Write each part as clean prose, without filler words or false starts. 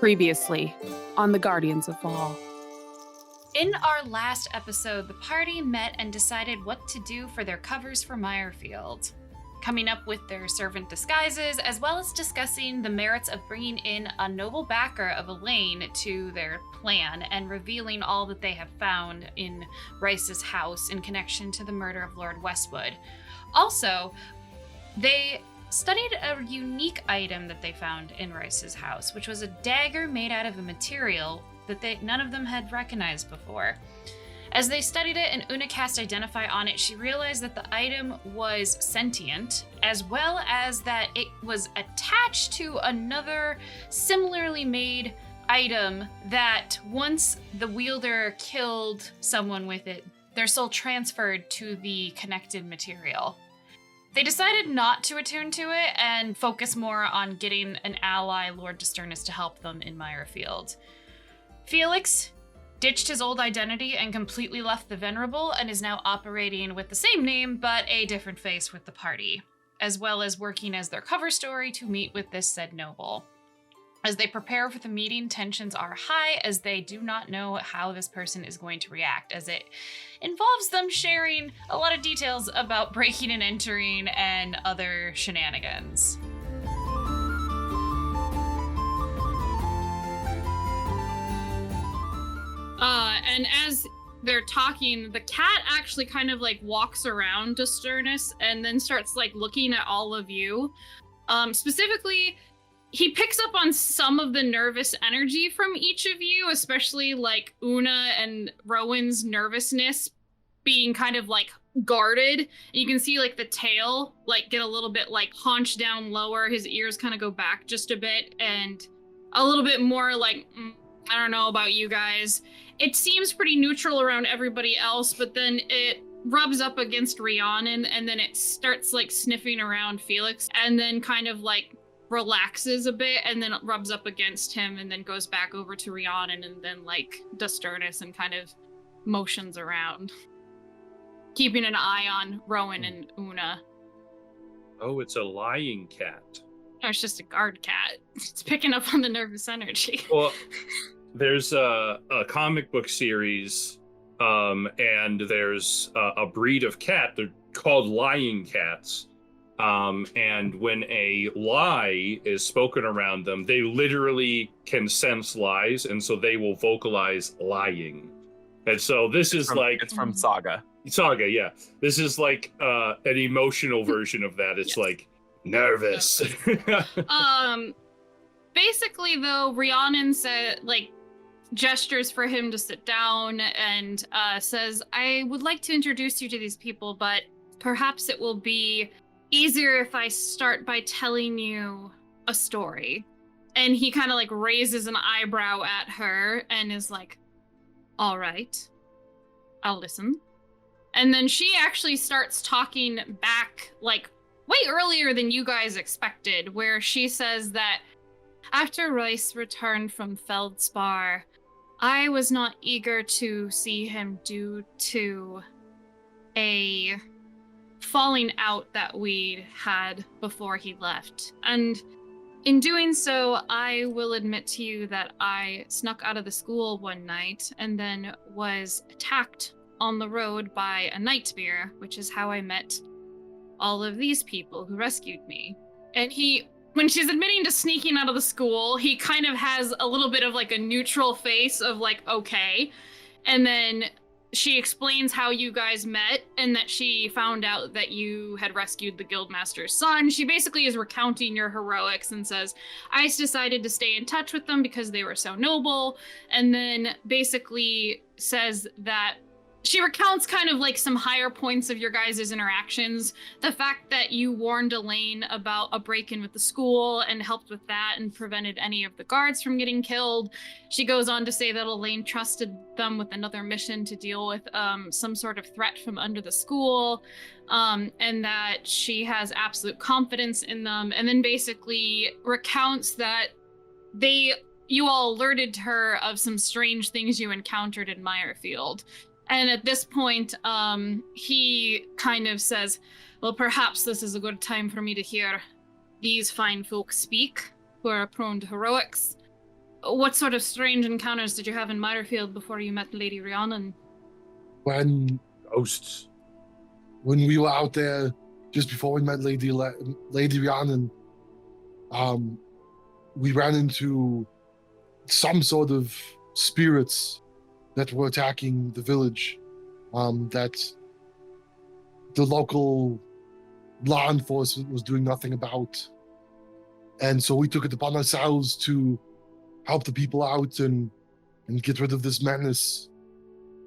Previously on the Guardians of Fehal. In our last episode, the party met and decided what to do for their covers for Mirefield, coming up with their servant disguises, as well as discussing the merits of bringing in a noble backer of Elaine to their plan and revealing all that they have found in Rhys's house in connection to the murder of Lord Westwood. Also, they studied a unique item that they found in Rhys's house, which was a dagger made out of a material that none of them had recognized before. As they studied it and Una cast Identify on it, she realized that the item was sentient, as well as that it was attached to another similarly made item that once the wielder killed someone with it, their soul transferred to the connected material. They decided not to attune to it and focus more on getting an ally, Lord Dusternis, to help them in Mirefield. Felix ditched his old identity and completely left the Venerable and is now operating with the same name but a different face with the party, as well as working as their cover story to meet with this said noble. As they prepare for the meeting, tensions are high as they do not know how this person is going to react, as it involves them sharing a lot of details about breaking and entering and other shenanigans. And as they're talking, the cat actually kind of like walks around Dusternis and then starts like looking at all of you. Specifically, he picks up on some of the nervous energy from each of you, especially like Una and Rowan's nervousness being kind of like guarded. And you can see like the tail like get a little bit like haunched down lower. His ears kind of go back just a bit and a little bit more like, I don't know about you guys. It seems pretty neutral around everybody else, but then it rubs up against Rhiannon and then it starts like sniffing around Felix and then kind of like relaxes a bit and then it rubs up against him and then goes back over to Rhiannon and then like Dusternis and kind of motions around, keeping an eye on Rowan and Una. Oh, it's a lying cat. No, it's just a guard cat. It's picking up on the nervous energy. Well, there's a comic book series, and there's a breed of cat. They're called lying cats. And when a lie is spoken around them, they literally can sense lies, and so they will vocalize lying. And so this is it's from Saga. Saga, yeah. This is like an emotional version of that. It's like nervous. Basically though, Rhiannon said gestures for him to sit down and says, I would like to introduce you to these people, but perhaps it will be easier if I start by telling you a story. And he kind of like raises an eyebrow at her and is like, all right, I'll listen. And then she actually starts talking back like way earlier than you guys expected, where she says that after Rhys returned from Feldspar, I was not eager to see him due to a falling out that we had before he left. And in doing so, I will admit to you that I snuck out of the school one night and then was attacked on the road by a nightmare, which is how I met all of these people who rescued me. And when she's admitting to sneaking out of the school, he kind of has a little bit of like a neutral face of like, okay. And then she explains how you guys met and that she found out that you had rescued the guildmaster's son. She basically is recounting your heroics and says, I decided to stay in touch with them because they were so noble. And then basically says that she recounts kind of like some higher points of your guys' interactions. The fact that you warned Elaine about a break-in with the school and helped with that and prevented any of the guards from getting killed. She goes on to say that Elaine trusted them with another mission to deal with some sort of threat from under the school, and that she has absolute confidence in them. And then basically recounts that you all alerted her of some strange things you encountered in Mirefield. And at this point, he kind of says, well, perhaps this is a good time for me to hear these fine folk speak, who are prone to heroics. what sort of strange encounters did you have in Meyerfield before you met Lady Rhiannon? When Ghosts. we were out there, just before we met Lady Rhiannon, we ran into some sort of spirits that were attacking the village, that the local law enforcement was doing nothing about. And so we took it upon ourselves to help the people out and get rid of this menace.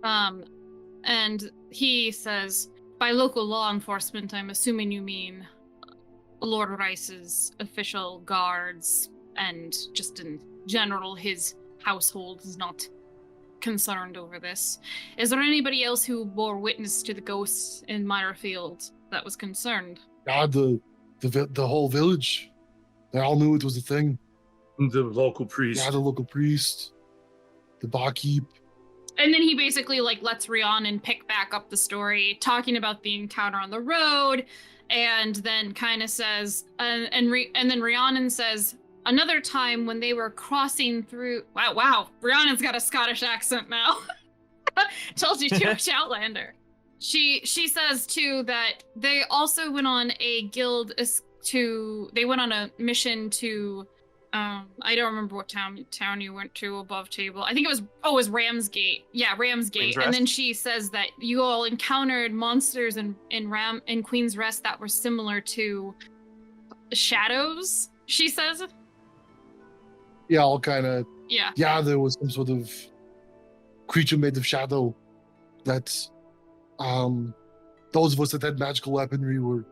And he says, by local law enforcement, I'm assuming you mean Lord Rhys's official guards, and just in general, his household is not concerned over this. Is there anybody else who bore witness to the ghosts in Meyerfield that was concerned? God, the whole village, they all knew it was a thing. The local priest. Yeah, the local priest, the barkeep. And then he basically lets Rhiannon pick back up the story, talking about the encounter on the road, and then kind of says, and then Rhiannon says, another time when they were crossing through. Wow, Rhiannon's got a Scottish accent now. Tells you too much Outlander. She says too that they also went on a they went on a mission to. I don't remember what town you went to above table. I think it was Ramsgate. Yeah, Ramsgate. And then she says that you all encountered monsters in Queen's Rest that were similar to shadows, she says. Yeah, all kind of. Yeah. Yeah, there was some sort of creature made of shadow that those of us that had magical weaponry were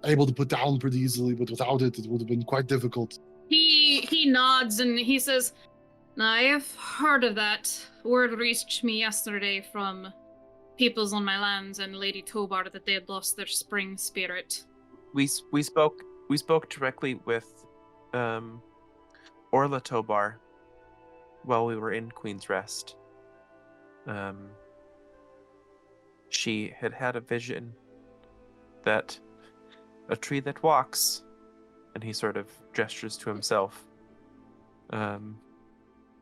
able to put down pretty easily, but without it would have been quite difficult. He nods and he says, I have heard of that. Word reached me yesterday from peoples on my lands and Lady Tobar that they had lost their spring spirit. We spoke directly with Orla Tobar while we were in Queen's Rest. She had a vision that a tree that walks, and he sort of gestures to himself,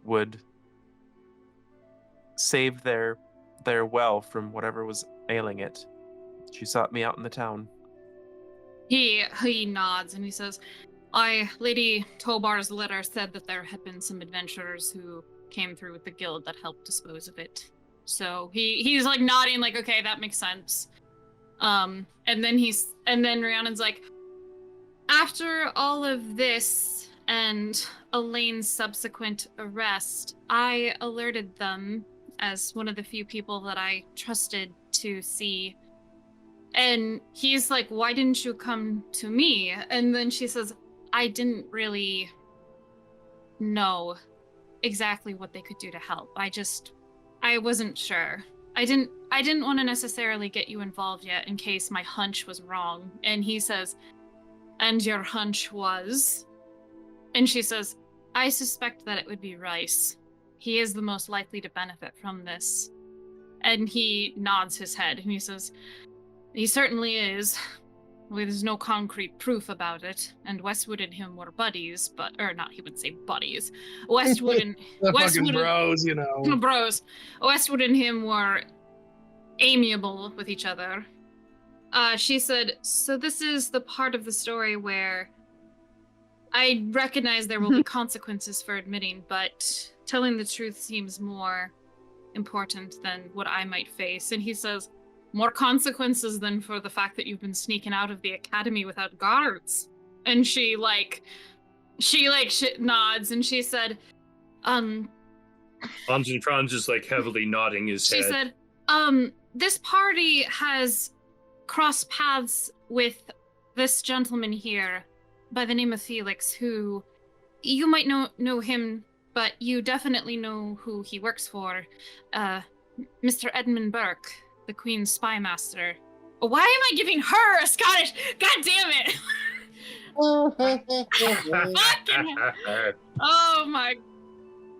would save their well from whatever was ailing it. She sought me out in the town. He nods and he says, Lady Tobar's letter said that there had been some adventurers who came through with the guild that helped dispose of it. So he's nodding okay, that makes sense. And then Rhiannon's like, after all of this and Elaine's subsequent arrest, I alerted them as one of the few people that I trusted to see. And he's like, why didn't you come to me? And then she says, I didn't really know exactly what they could do to help. I wasn't sure. I didn't want to necessarily get you involved yet in case my hunch was wrong. And he says, and your hunch was? And she says, I suspect that it would be Rhys. He is the most likely to benefit from this. And he nods his head and he says, he certainly is. Well, there's no concrete proof about it, and Westwood and him were buddies, he would say buddies. Westwood and fucking bros, you know. Bros. Westwood and him were amiable with each other. She said, so this is the part of the story where I recognize there will be consequences for admitting, but telling the truth seems more important than what I might face. And he says, more consequences than for the fact that you've been sneaking out of the academy without guards. And she nods and she said, Franz is heavily nodding his head. She said, this party has crossed paths with this gentleman here by the name of Felix, who you might know him, but you definitely know who he works for. Mr. Edmund Burke, the Queen's spy master. Why am I giving her a Scottish? God damn it! Oh my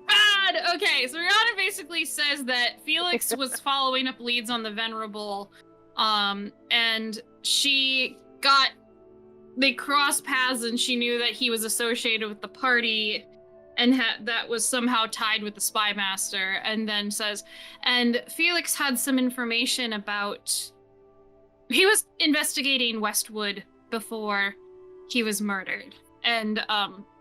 god! Okay, so Rihanna basically says that Felix was following up leads on the Venerable, and they crossed paths and she knew that he was associated with the party, and that was somehow tied with the spy master, and then says, and Felix had some information about, he was investigating Westwood before he was murdered. And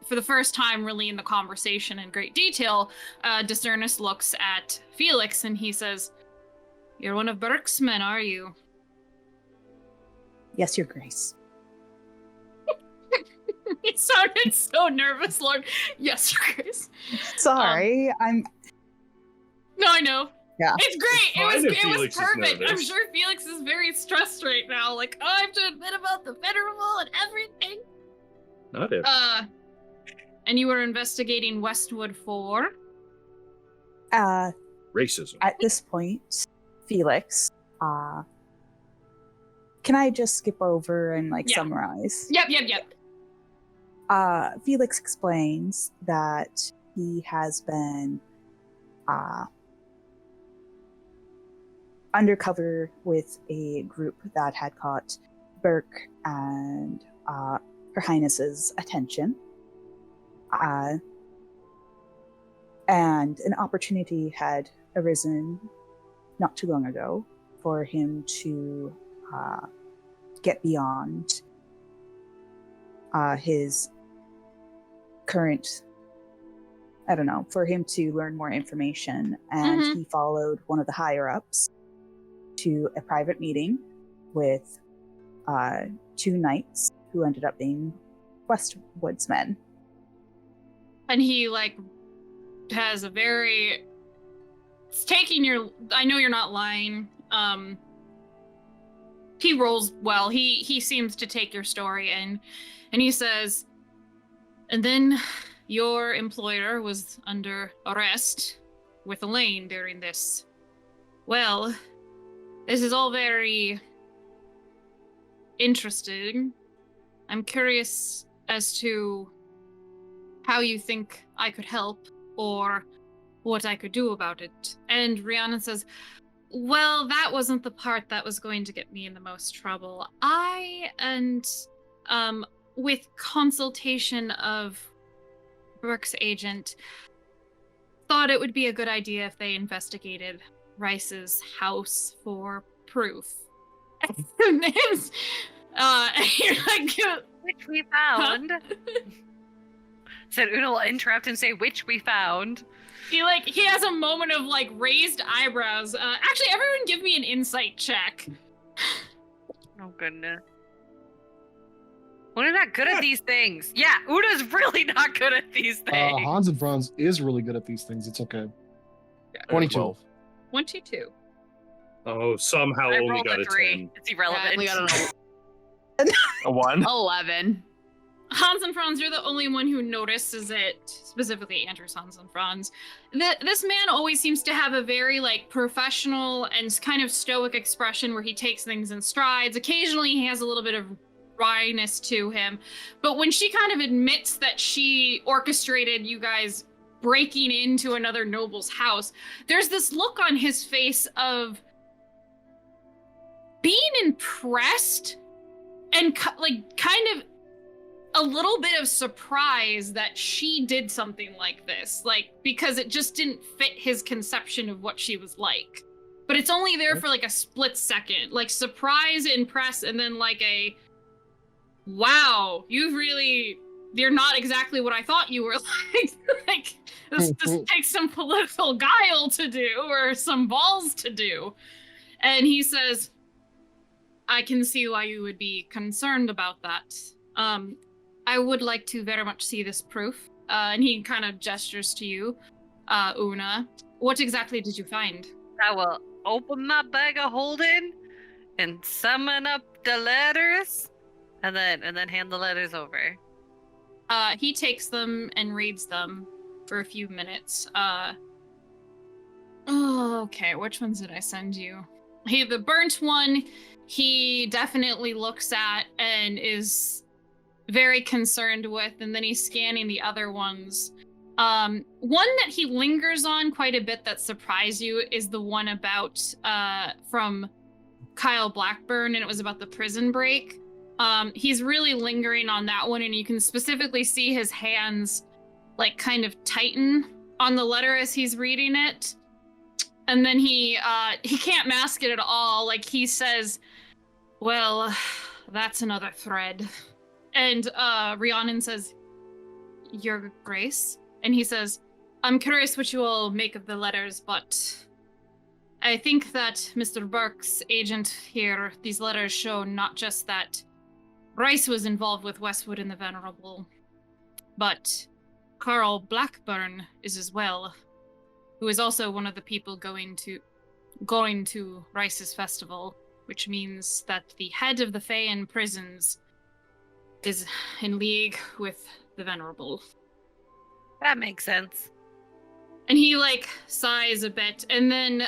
for the first time really in the conversation in great detail, Dusternis looks at Felix and he says, "You're one of Burke's men, are you?" Yes, Your Grace. He sounded so nervous, Lord. Yes, Your Grace. Sorry, No, I know. Yeah. It's great. It's fine if It was Felix is perfect. I'm nervous. sure Felix is very stressed right now. Like, oh, I have to admit about the venerable and everything. Not it. And you were investigating Westwood for? Racism. At this point, Felix, can I just skip over and Yeah. summarize? Yep. Felix explains that he has been undercover with a group that had caught Burke and Her Highness's attention. And an opportunity had arisen not too long ago for him to get beyond his current, for him to learn more information. And he followed one of the higher ups to a private meeting with 2 knights who ended up being Westwood's men. And he has a very, it's taking your, I know you're not lying. He rolls well. He seems to take your story and he says, and then your employer was under arrest with Elaine during this. Well, this is all very interesting. I'm curious as to how you think I could help or what I could do about it. And Rhiannon says, well, that wasn't the part that was going to get me in the most trouble. With consultation of Brooke's agent, thought it would be a good idea if they investigated Rhys's house for proof. You're like, which we found. Said Una will interrupt and say, which we found. he has a moment of raised eyebrows. Actually, everyone give me an insight check. Oh goodness. Una's not good at these things. Yeah, Una's really not good at these things. Hans and Franz is really good at these things. It's okay. 22. 12. 22. Oh, somehow I only rolled got a a 3. 10. It's irrelevant. I only got A 1? 11. Hans and Franz, you're the only one who notices it, specifically Andrew's Hans and Franz. This man always seems to have a very professional and kind of stoic expression where he takes things in strides. Occasionally he has a little bit of wryness to him, but when she kind of admits that she orchestrated you guys breaking into another noble's house, there's this look on his face of being impressed and kind of a little bit of surprise that she did something like this, because it just didn't fit his conception of what she was like. But it's only there for a split second, surprise, impress, and then a, wow, you're not exactly what I thought you were this takes some political guile to do, or some balls to do. And he says, I can see why you would be concerned about that. I would like to very much see this proof. And he kind of gestures to you, Una. What exactly did you find? I will open my bag of holding and summon up the letters, and then hand the letters over. He takes them and reads them for a few minutes. Okay, which ones did I send you? The burnt one, he definitely looks at and is very concerned with, and then he's scanning the other ones. One that he lingers on quite a bit that surprised you is the one about from Kyle Blackburn, and it was about the prison break. He's really lingering on that one, and you can specifically see his hands like kind of tighten on the letter as he's reading it. And then he can't mask it at all. Like he says, well, that's another thread. And Rhiannon says, Your Grace? And he says, I'm curious what you all make of the letters, but I think that Mr. Burke's agent here, these letters show not just that Rhys was involved with Westwood and the Venerable, but Carl Blackburn is as well, who is also one of the people going to Rhys's festival, which means that the head of the Fehal prisons is in league with the Venerable. That makes sense. And he, like, sighs a bit, and then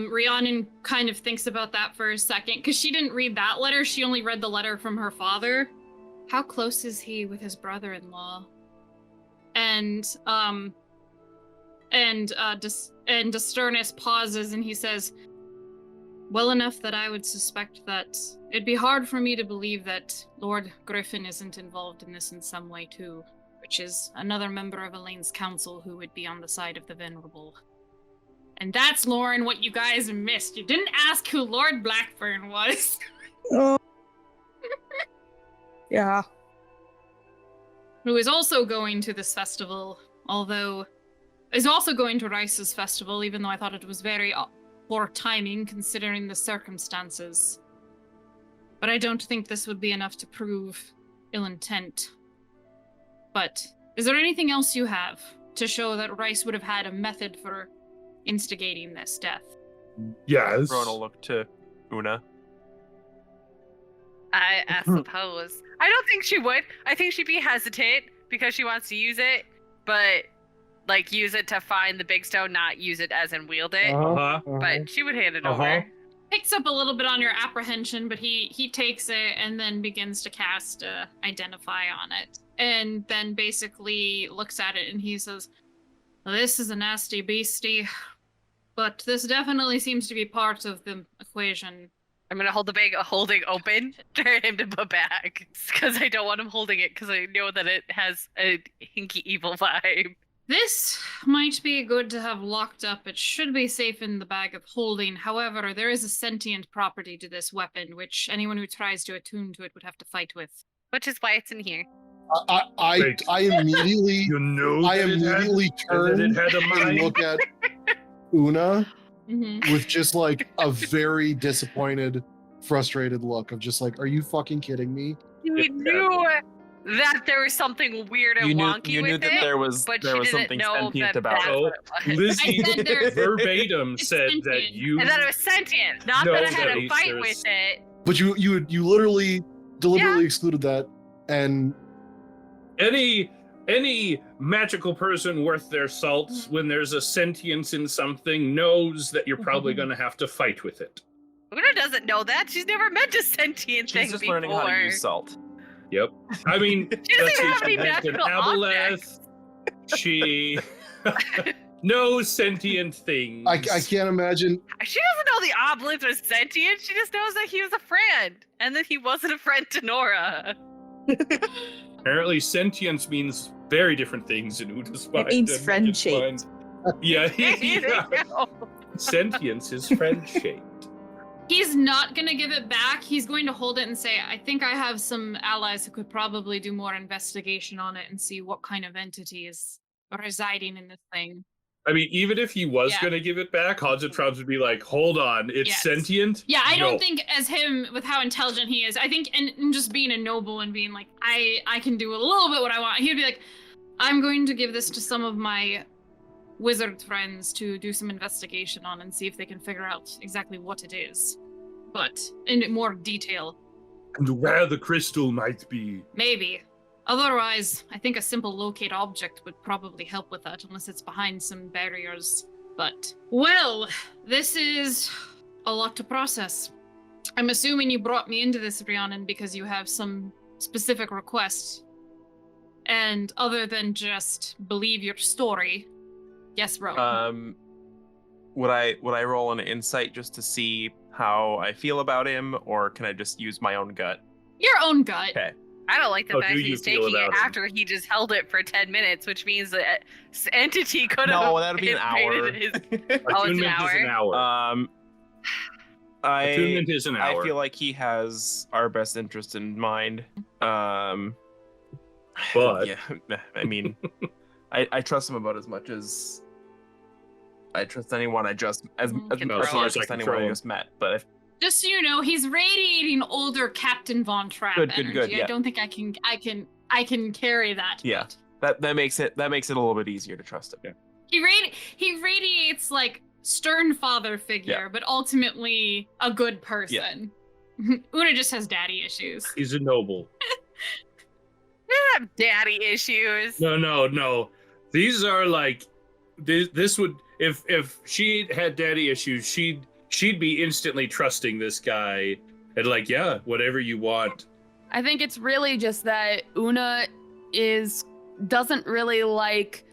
Rhiannon kind of thinks about that for a second, because she didn't read that letter, she only read the letter from her father. How close is he with his brother-in-law? And Dusternis pauses, and he says, well enough that I would suspect that it'd be hard for me to believe that Lord Griffin isn't involved in this in some way, too. Which is another member of Elaine's council who would be on the side of the Venerable. And that's, Lauren, what you guys missed. You didn't ask who Lord Blackburn was. Oh. Yeah. Who is also going to this festival, although is also going to Rhys's festival, even though I thought it was very poor timing considering the circumstances. But I don't think this would be enough to prove ill intent. But is there anything else you have to show that Rhys would have had a method for instigating this death? Yes. Rona looked to Una. I suppose. I don't think she would. I think she'd be hesitant because she wants to use it, but like use it to find the big stone, not use it as in wield it. But she would hand it over. Picks up a little bit on your apprehension, but he takes it and then begins to cast Identify on it. And then basically looks at it and he says, this is a nasty beastie, but this definitely seems to be part of the equation. I'm gonna hold the bag holding open for him to put back, because I don't want him holding it, because I know that it has a hinky evil vibe. This might be good to have locked up. It should be safe in the bag of holding. However, there is a sentient property to this weapon, which anyone who tries to attune to it would have to fight with. Which is why it's in here. I immediately turn it had a and mind. look at Una with just like a very disappointed, frustrated look of just like, are you fucking kidding me? You knew that there was something weird and wonky you knew with that it, there was but there she was didn't something know sentient that about that's it. what it was. Lizzie I said there's- verbatim it's said sentient. that you. And that it was sentient, not No, that I had that a fight there's- with it. But you literally deliberately excluded that, and Any magical person worth their salt, when there's a sentience in something, knows that you're probably going to have to fight with it. Una doesn't know that. She's never met a sentient thing She's just before. learning how to use salt. Yep. I mean, She doesn't let's see, have any she went to magical Aboleth. She knows sentient things. I can't imagine. She doesn't know the obelisk was sentient. She just knows that he was a friend, and that he wasn't a friend to Nora. Apparently, sentience means very different things in Uda's mind. means and friend-shaped. Magic's mind. Yeah, yeah. Sentience is friend-shaped. He's not going to give it back. He's going to hold it and say, I think I have some allies who could probably do more investigation on it and see what kind of entity is residing in this thing. I mean, even if he was Yeah. going to give it back, Hodge and Trubs would be like, hold on, it's Yes. sentient? Yeah, I No. don't think as him, with how intelligent he is, I think, and just being a noble and being like, I can do a little bit what I want, he'd be like, I'm going to give this to some of my wizard friends to do some investigation on and see if they can figure out exactly what it is. But in more detail. And where the crystal might be. Maybe. Otherwise, I think a simple locate object would probably help with that, unless it's behind some barriers. But, well, this is a lot to process. I'm assuming you brought me into this, Rhiannon, because you have some specific request. And other than just believe your story, yes, Rowan. Would I roll an insight just to see how I feel about him, or can I just use my own gut? Your own gut. Okay. I don't like the How fact do that you he's feel taking it about him? after he just held it for 10 minutes, which means the entity could have. No, that'd be an hour. invaded his- Oh, it's an Attunement is an hour. hour. Attunement is an hour. I feel like he has our best interest in mind. But yeah, I mean, I trust him about as much as I trust anyone I just as Can much throw as I him. trust anyone I just met. But if, Just so you know, he's radiating older Captain Von Trapp Good, energy. yeah. I don't think I can carry that. Yeah. but that makes it a little bit easier to trust him. Yeah. He radiates like stern father figure, but ultimately a good person. Una just has daddy issues. he's a noble. They have daddy issues. No. These are like this would if she had daddy issues, she'd be instantly trusting this guy and like, yeah, whatever you want. I think it's really just that Una doesn't really like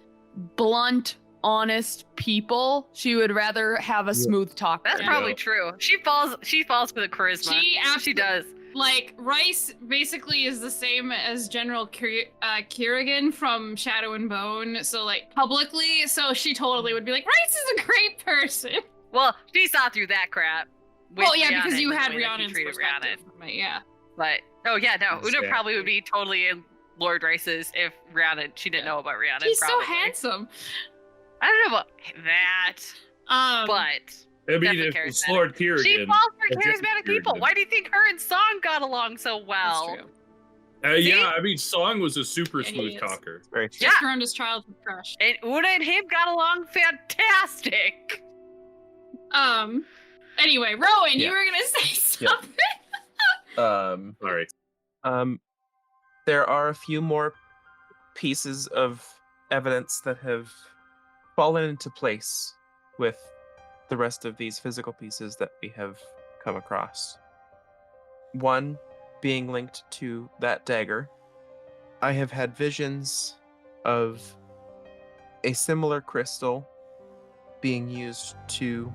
blunt, honest people. She would rather have a smooth talker. That's probably true. She falls for the charisma. She does. Like, Rhys basically is the same as General Kerrigan from Shadow and Bone, so, like, publicly, so she totally would be like, Rhys is a great person. Well, she saw through that crap. Well, yeah, because Rhiannon, you the had way that he Rhiannon's treated perspective Rhiannon. from it, yeah. But, oh yeah, no, Una Exactly. probably would be totally in Lord Rhys's if she didn't know about Rhiannon. He's probably. so handsome. I don't know about that, but I mean, definitely if it's charismatic. Lord Kerrigan, she falls for or General charismatic people. Kerrigan. Why do you think her and Song got along so well? That's true. Yeah, I mean, Song was a super Yeah, he smooth is. talker. Very Yeah. Just around his childhood crush. And Una and him got along fantastic. Anyway, Rowan, Yeah. you were gonna say Yeah. something? Sorry. There are a few more pieces of evidence that have fallen into place with the rest of these physical pieces that we have come across. One being linked to that dagger. I have had visions of a similar crystal being used to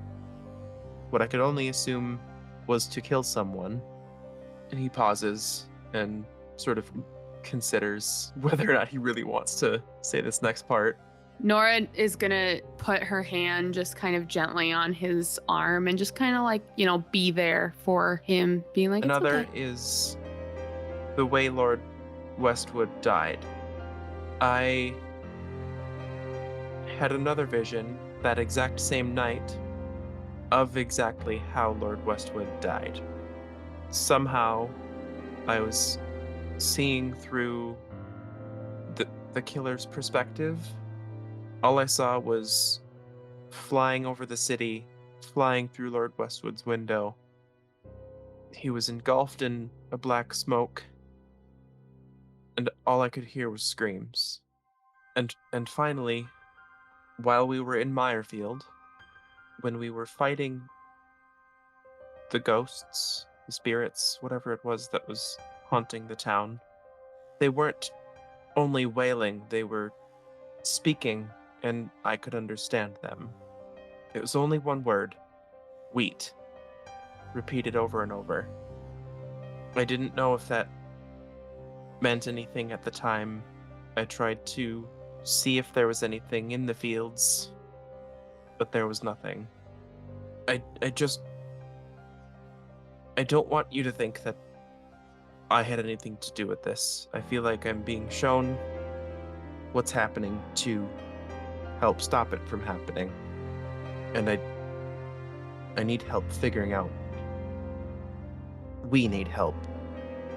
what I could only assume was to kill someone. And he pauses and sort of considers whether or not he really wants to say this next part. Nora is gonna put her hand just kind of gently on his arm and just kind of like, be there for him, being like, Another "It's okay." is the way Lord Westwood died. I had another vision that exact same night of exactly how Lord Westwood died. Somehow, I was seeing through the killer's perspective. All I saw was flying over the city, flying through Lord Westwood's window. He was engulfed in a black smoke, and all I could hear was screams. And finally, while we were in Meyerfield, when we were fighting the ghosts, the spirits, whatever it was that was haunting the town, they weren't only wailing, they were speaking, and I could understand them. It was only one word: wheat, repeated over and over. I didn't know if that meant anything at the time. I tried to see if there was anything in the fields, but there was nothing. I don't want you to think that I had anything to do with this. I feel like I'm being shown what's happening to help stop it from happening. And I need help figuring out. We need help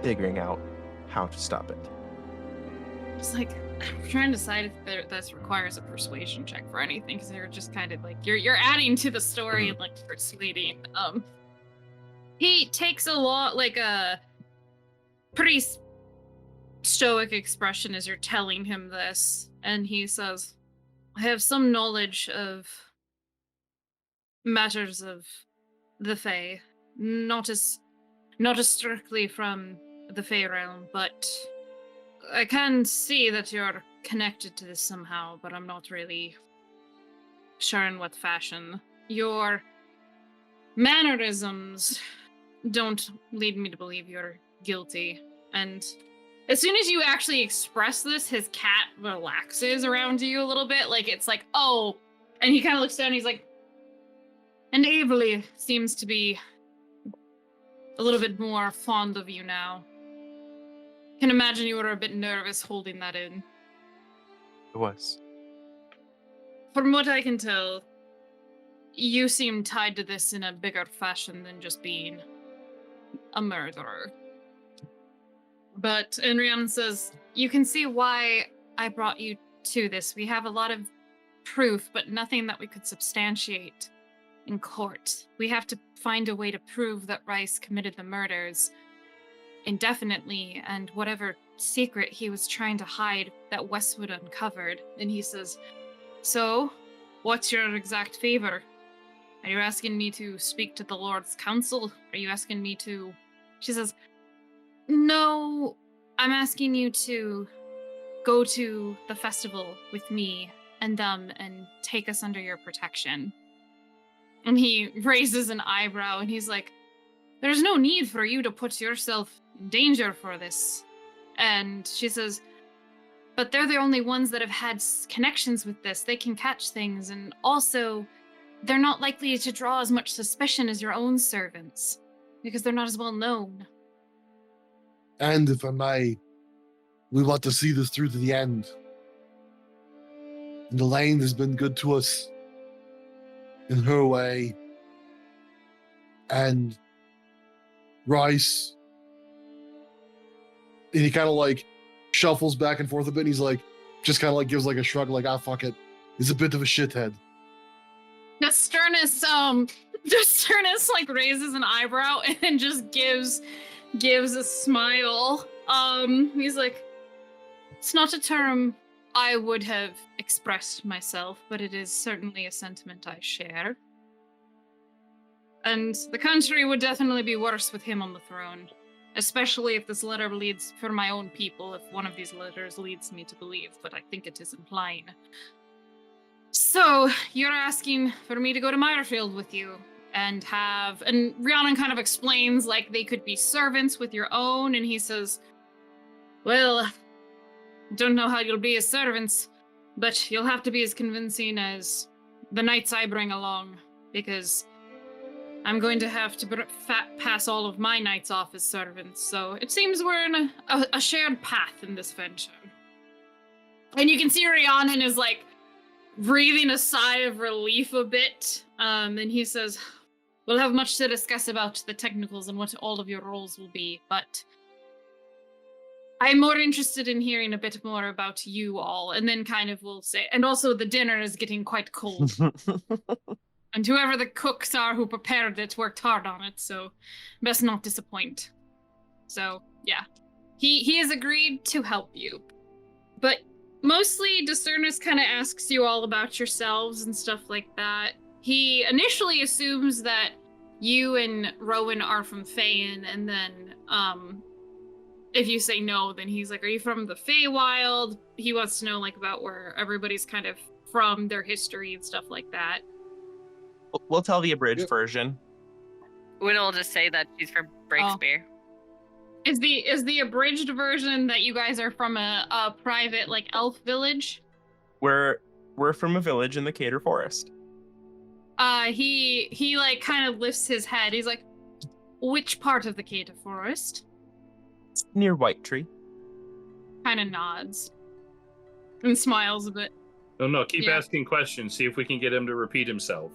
figuring out how to stop it. It's like, I'm trying to decide if this requires a persuasion check for anything, because they're just kind of like, you're adding to the story and like persuading. He takes a pretty stoic expression as you're telling him this, and he says, I have some knowledge of matters of the Fae, not as strictly from the Fae realm, but I can see that you're connected to this somehow, but I'm not really sure in what fashion. Your mannerisms don't lead me to believe you're guilty, and as soon as you actually express this, his cat relaxes around you a little bit. Like, it's like, oh, and he kind of looks down and he's like, and Avery seems to be a little bit more fond of you now. Can imagine you were a bit nervous holding that in. It was. From what I can tell, you seem tied to this in a bigger fashion than just being a murderer. But Rhiannon says, you can see why I brought you to this. We have a lot of proof, but nothing that we could substantiate in court. We have to find a way to prove that Rhys committed the murders indefinitely, and whatever secret he was trying to hide that Westwood uncovered. And he says, so, what's your exact favor? Are you asking me to speak to the Lord's Council? Are you asking me to... She says, no, I'm asking you to go to the festival with me and them and take us under your protection. And he raises an eyebrow and he's like, there's no need for you to put yourself in danger for this. And she says, but they're the only ones that have had connections with this. They can catch things, and also they're not likely to draw as much suspicion as your own servants because they're not as well known. And if I may, we want to see this through to the end. And Elaine has been good to us in her way. And Rhys, and he kind of like shuffles back and forth a bit, and he's like, just kind of like gives like a shrug, like, ah, fuck it. He's a bit of a shithead. Dusternis like raises an eyebrow and just gives a smile. He's like, it's not a term I would have expressed myself, but it is certainly a sentiment I share. And the country would definitely be worse with him on the throne, especially if this letter leads for my own people, if one of these letters leads me to believe, but I think it is implying. So, you're asking for me to go to Meyerfield with you and Rhiannon kind of explains, like, they could be servants with your own, and he says, well, don't know how you'll be as servants, but you'll have to be as convincing as the knights I bring along, because I'm going to have to pass all of my knights off as servants, so it seems we're in a shared path in this venture. And you can see Rhiannon is, like, breathing a sigh of relief a bit, and he says, we'll have much to discuss about the technicals and what all of your roles will be, but I'm more interested in hearing a bit more about you all, and then kind of will say, and also the dinner is getting quite cold. And whoever the cooks are who prepared it worked hard on it, so best not disappoint. So, yeah. He has agreed to help you. But mostly, Dusternis kind of asks you all about yourselves and stuff like that. He initially assumes that you and Rowan are from Fehan, and then, if you say no, then he's like, are you from the Feywild? He wants to know, like, about where everybody's kind of from, their history and stuff like that. We'll tell the abridged version. Will just say that she's from Breakspear. Oh. Is the abridged version that you guys are from a private, like, elf village? We're from a village in the Cader Forest. He like kind of lifts his head. He's like, which part of the Cader Forest? Near White Tree. Kind of nods and smiles a bit. No, keep asking questions. See if we can get him to repeat himself.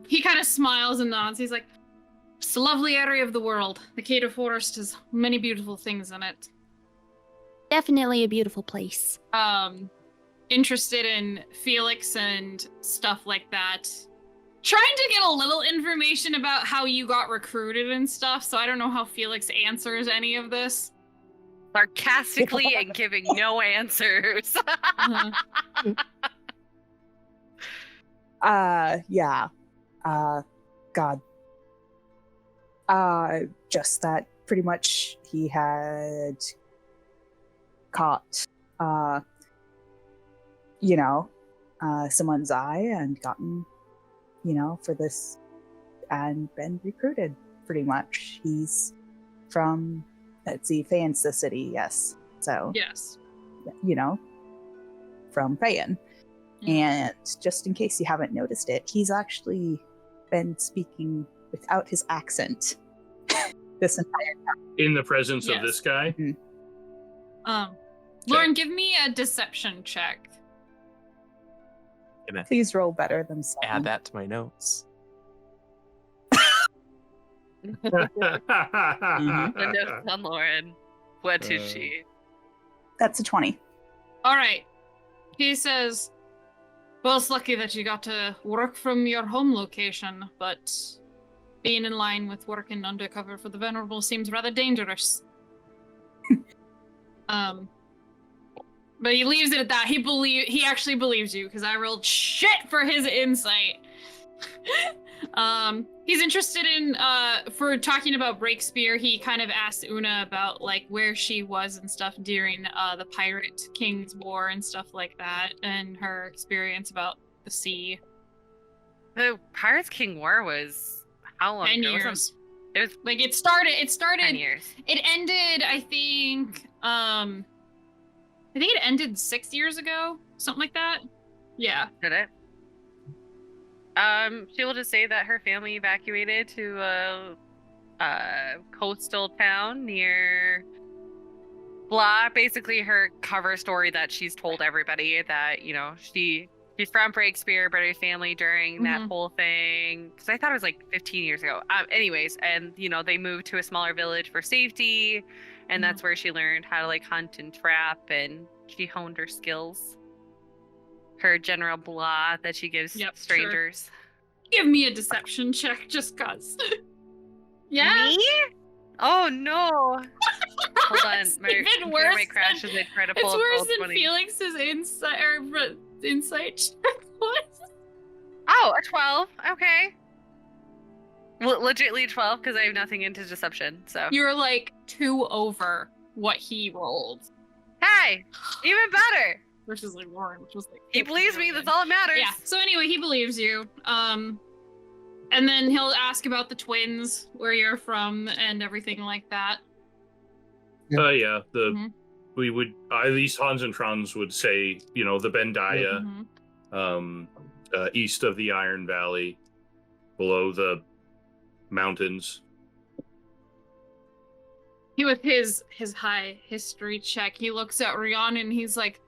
He kind of smiles and nods. He's like, it's a lovely area of the world. The Cader Forest has many beautiful things in it. Definitely a beautiful place. Interested in Felix and stuff like that. Trying to get a little information about how you got recruited and stuff, so I don't know how Felix answers any of this. Sarcastically and giving no answers. Yeah. God. Just that pretty much he had caught, someone's eye and gotten, for this and been recruited pretty much. He's from, let's see, Fehan's the city, yes. So, Yes. From Feyan. Yeah. And just in case you haven't noticed it, he's actually been speaking without his accent this entire time. In the presence of Yes. this guy? Lauren, give me a deception check. Gonna Please roll better than 7. add that to my notes. The notes on Lauren. What is she? That's a 20. All right. He says, well, it's lucky that you got to work from your home location, but being in line with working undercover for the Venerable seems rather dangerous. But he leaves it at that. He actually believes you, because I rolled shit for his insight. He's interested in, for talking about Breakspear, he kind of asked Una about, like, where she was and stuff during the Pirate King's War and stuff like that, and her experience about the sea. The Pirates King War was how long 10 ago? years. It was Like, it started, 10 years. it ended, I think it ended 6 years ago, something like that. Yeah. Did it? She will just say that her family evacuated to a coastal town near blah. Basically, her cover story that she's told everybody that, she's from Breakspear, but her family during that whole thing. Because I thought it was like 15 years ago. Anyways, and they moved to a smaller village for safety, and that's where she learned how to like hunt and trap, and she honed her skills. Her general blah that she gives strangers. Sure. Give me a deception check, just cause. Yeah. Me? Oh no! Hold on, It's my even worse might crash as I try to pull It's up worse roll than 20. Felix's insight check was. Oh, a 12. Okay. Legitly 12 because I have nothing into deception. So You're like 2 over what he rolled. hey, even better. Versus like Lauren, which was like He believes me. That's all that matters. Yeah. So anyway, he believes you. And then he'll ask about the twins, where you're from, and everything like that. Yeah. We would, at least Hans and Franz would say, the Bendaya, east of the Iron Valley, below the mountains. He, with his high history check, he looks at Rhiannon and he's like,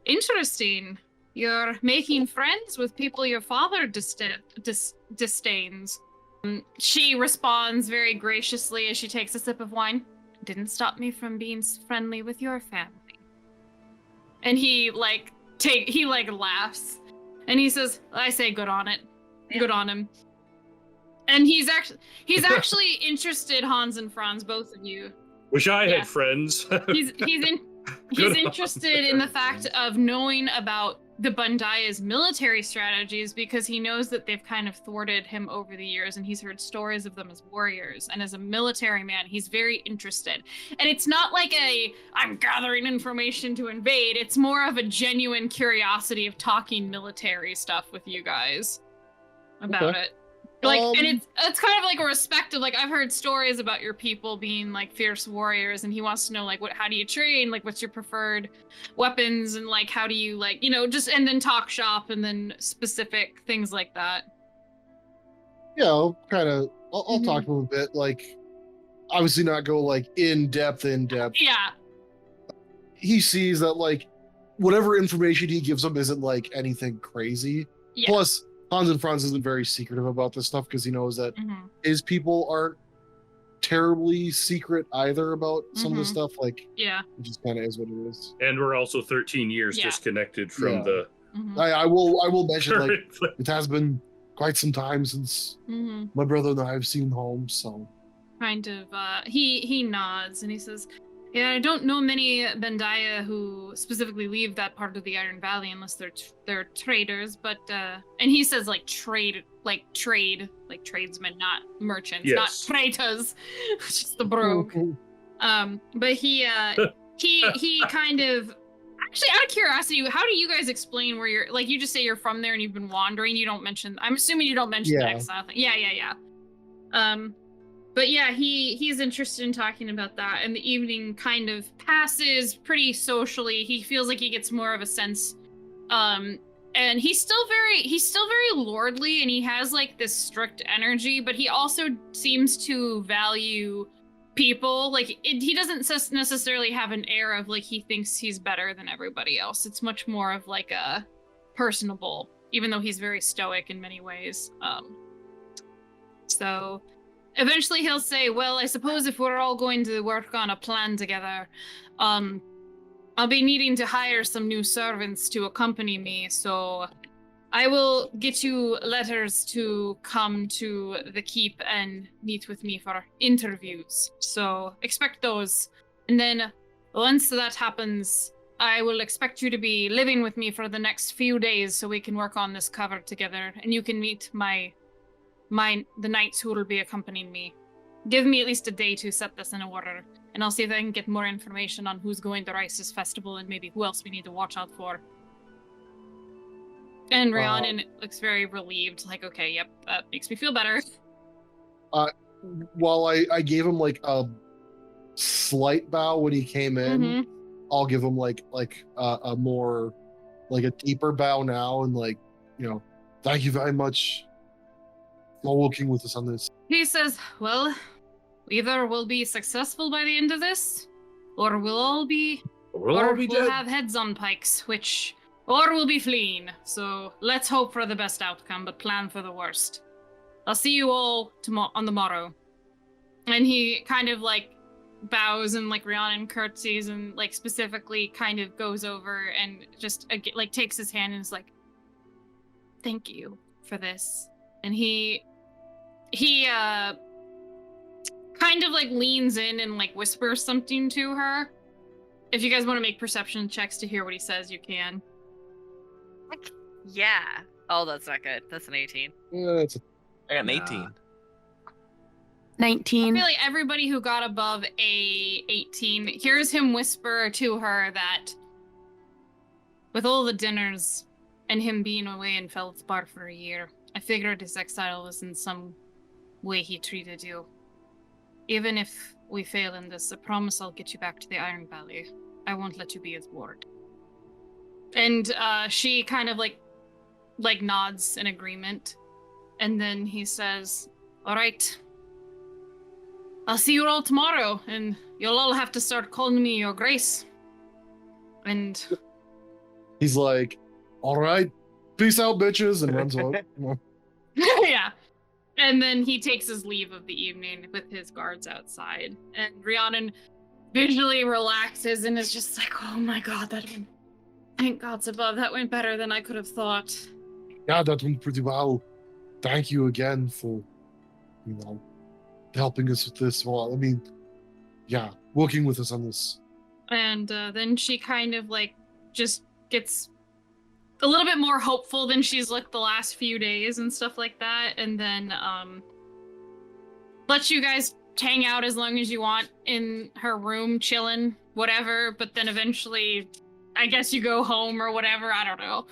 interesting. You're making friends with people your father disdains. She responds very graciously as she takes a sip of wine. Didn't stop me from being friendly with your family. And he laughs. And he says, I say good on it. Yeah. Good on him. And he's actually interested, Hans and Franz, both of you. Wish I had friends. He's interested in the fact of knowing about the Bundaya's military strategies, because he knows that they've kind of thwarted him over the years, and he's heard stories of them as warriors. And as a military man, he's very interested. And it's not like I'm gathering information to invade. It's more of a genuine curiosity of talking military stuff with you guys about it. Like, and it's kind of like a respect of, like, I've heard stories about your people being like fierce warriors, and he wants to know, like, how do you train, like, what's your preferred weapons, and like how do you, like, and then talk shop, and then specific things like that. Yeah, I'll talk to him a bit, like, obviously not go like in depth. Yeah. He sees that, like, whatever information he gives him isn't like anything crazy. Yeah. Plus, Hans and Franz isn't very secretive about this stuff because he knows that his people aren't terribly secret either about some of this stuff. Like, yeah, it just kind of is what it is. And we're also 13 years disconnected from the. I will mention, like, it has been quite some time since my brother and I have seen home. So, kind of, he nods and he says, "Yeah, I don't know many Bendaya who specifically leave that part of the Iron Valley unless they're traders, but and he says like trade, like tradesmen, not merchants, not traitors, just the brogue. But he kind of, actually, out of curiosity, how do you guys explain where you're, like, you just say you're from there and you've been wandering, you don't mention, I'm assuming you don't mention the exile thing. Yeah. But yeah, he's interested in talking about that, and the evening kind of passes pretty socially. He feels like he gets more of a sense, and he's still very lordly, and he has like this strict energy, but he also seems to value people. Like he doesn't necessarily have an air of like he thinks he's better than everybody else. It's much more of like a personable, even though he's very stoic in many ways. So eventually he'll say, well, I suppose if we're all going to work on a plan together, I'll be needing to hire some new servants to accompany me, so I will get you letters to come to the keep and meet with me for interviews. So expect those. And then once that happens, I will expect you to be living with me for the next few days so we can work on this cover together, and you can meet the knights who will be accompanying me. Give me at least a day to set this in order, and I'll see if I can get more information on who's going to Rhys's festival and maybe who else we need to watch out for. And Rhiannon looks very relieved, like, okay, yep, that makes me feel better. While I gave him like a slight bow when he came in, I'll give him like a more like a deeper bow now, and like, thank you very much for working with us on this. He says, well, either we'll be successful by the end of this, or we'll have heads on pikes, or we'll be fleeing. So let's hope for the best outcome, but plan for the worst. I'll see you all on the morrow. And he kind of like bows and like Rhiannon curtsies and like specifically kind of goes over and just like takes his hand and is like, thank you for this. And he kind of like leans in and like whispers something to her. If you guys want to make perception checks to hear what he says, you can. Yeah. Oh, that's not good. That's an 18. Yeah, I got an 18. 19. I feel like everybody who got above a 18 hears him whisper to her that with all the dinners and him being away in Feldspar for a year, I figured his exile was in some way he treated you. Even if we fail in this, I promise I'll get you back to the Iron Valley. I won't let you be his ward. And she kind of like nods in agreement. And then he says, all right, I'll see you all tomorrow, and you'll all have to start calling me your grace. And he's like, all right, peace out, bitches, and runs out. yeah. And then he takes his leave of the evening with his guards outside. And Rhiannon visually relaxes and is just like, oh my god, thank gods above, that went better than I could have thought. Yeah, that went pretty well. Thank you again for, helping us with this. Well, I mean, yeah, working with us on this. And then she kind of like just gets a little bit more hopeful than she's looked the last few days and stuff like that, and then lets you guys hang out as long as you want in her room, chilling, whatever, but then eventually, I guess you go home or whatever, I don't know.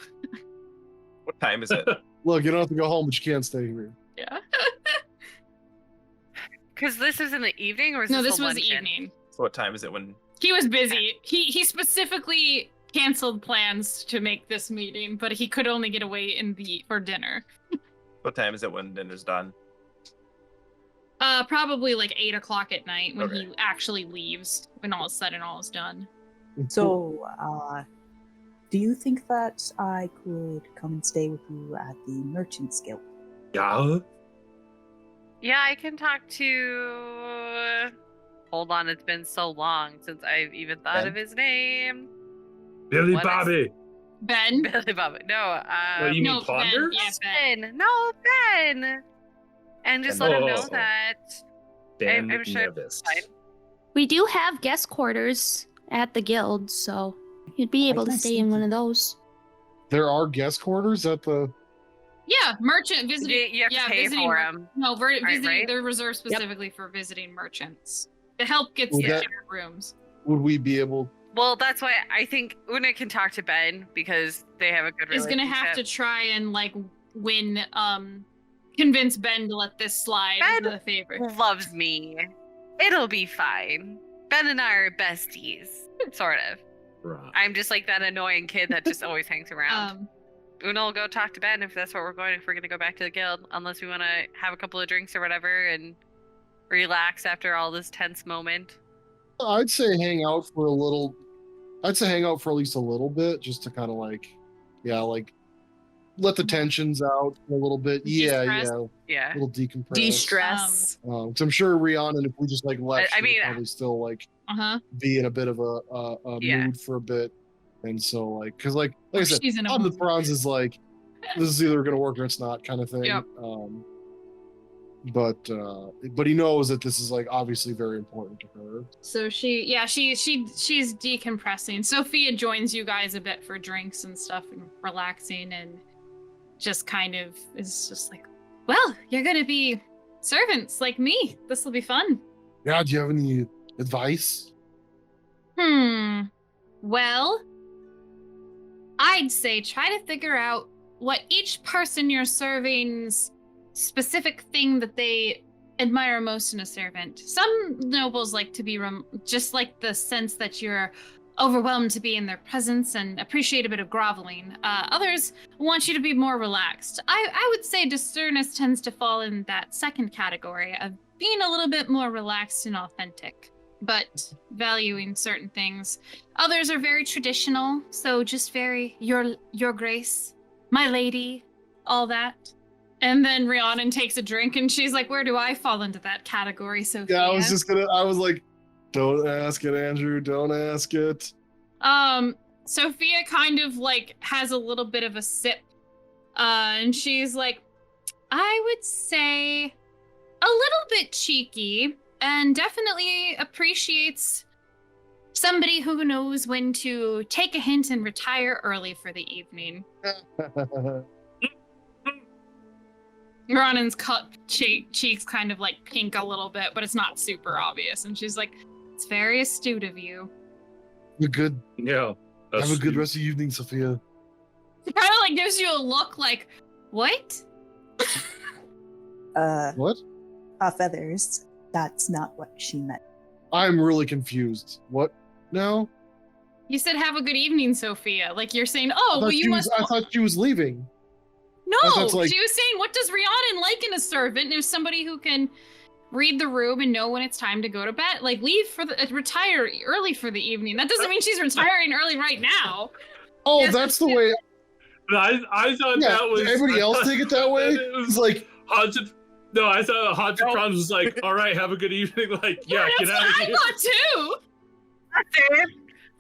What time is it? Look, you don't have to go home, but you can't stay here. Yeah. Because this is in the evening, or is No, this this was the evening. So what time is it when... He was busy. He specifically canceled plans to make this meeting, but he could only get away for dinner. What time is it when dinner's done? Probably like 8 o'clock at night when Okay. he actually leaves, when all is said and all is done. So, do you think that I could come and stay with you at the Merchants Guild? Yeah. Yeah, I can talk to... Hold on, it's been so long since I've even thought Ben? of his name. Billy What is- Bobby. Ben? Billy Bobby. No, Oh, you mean No, Ben, Ponder? yeah, Ben. Ben. No, Ben. And just let him know Oh. that. Dan I'm sure McNevis. fine. We do have guest quarters at the guild, so you'd be able to Nice, stay in thank one you. of those. There are guest quarters at the... Yeah, merchant visiting. You have to pay visiting for mer- him. No, visiting. right? They're reserved specifically for visiting merchants. The help gets Would the that- shared rooms. Would we be able... Well, that's why I think Una can talk to Ben because they have a good Is relationship. gonna have to try and like win convince Ben to let this slide Ben as a favor. loves me. It'll be fine. Ben and I are besties, sort of. Right. I'm just like that annoying kid that just always hangs around. Una will go talk to Ben if that's what we're going. If we're gonna go back to the guild, unless we want to have a couple of drinks or whatever and relax after all this tense moment. I'd say hang out for a little. I'd say hang out for at least a little bit, just to kind of like, let the tensions out a little bit. De-stress. Yeah. A little decompress. De-stress. 'Cause I'm sure Rhiannon, if we just like left, I she would mean, probably still like Uh-huh. be in a bit of a Yeah. mood for a bit, and so like, cause like I said, She's in a on the mood. prawns is like, this is either gonna work or it's not kind of thing. Yep. But he knows that this is like obviously very important to her. So she's decompressing. Sophia joins you guys a bit for drinks and stuff and relaxing, and just kind of is just like, well, you're gonna be servants like me. This will be fun. Yeah, do you have any advice? Well, I'd say try to figure out what each person you're serving's specific thing that they admire most in a servant. Some nobles like to be just like the sense that you're overwhelmed to be in their presence and appreciate a bit of groveling. Others want you to be more relaxed. I would say Dusternis tends to fall in that second category of being a little bit more relaxed and authentic, but valuing certain things. Others are very traditional, so just very your grace, my lady, all that. And then Rhiannon takes a drink and she's like, where do I fall into that category, Sophia? Yeah, I was like, don't ask it, Andrew, don't ask it. Sophia kind of like has a little bit of a sip. And she's like, I would say a little bit cheeky and definitely appreciates somebody who knows when to take a hint and retire early for the evening. Rhiannon's cheeks kind of like pink a little bit, but it's not super obvious. And she's like, it's very astute of you. You're good. Yeah. Have a good rest of the evening, Sophia. She kind of like gives you a look like, what? What? Feathers. That's not what she meant. I'm really confused. What now? You said have a good evening, Sophia. Like you're saying, oh, well, you must. I thought she was leaving. No, like... she was saying, what does Rhiannon like in a servant? There's somebody who can read the room and know when it's time to go to bed. Like leave for retire early for the evening. That doesn't mean she's retiring early right now. Oh, yes, that's the way. I thought that was. Did everybody else take it that way? It was like haunted. No, I thought haunted Prawns was like, all right, have a good evening. Like, yeah, get out of here. I thought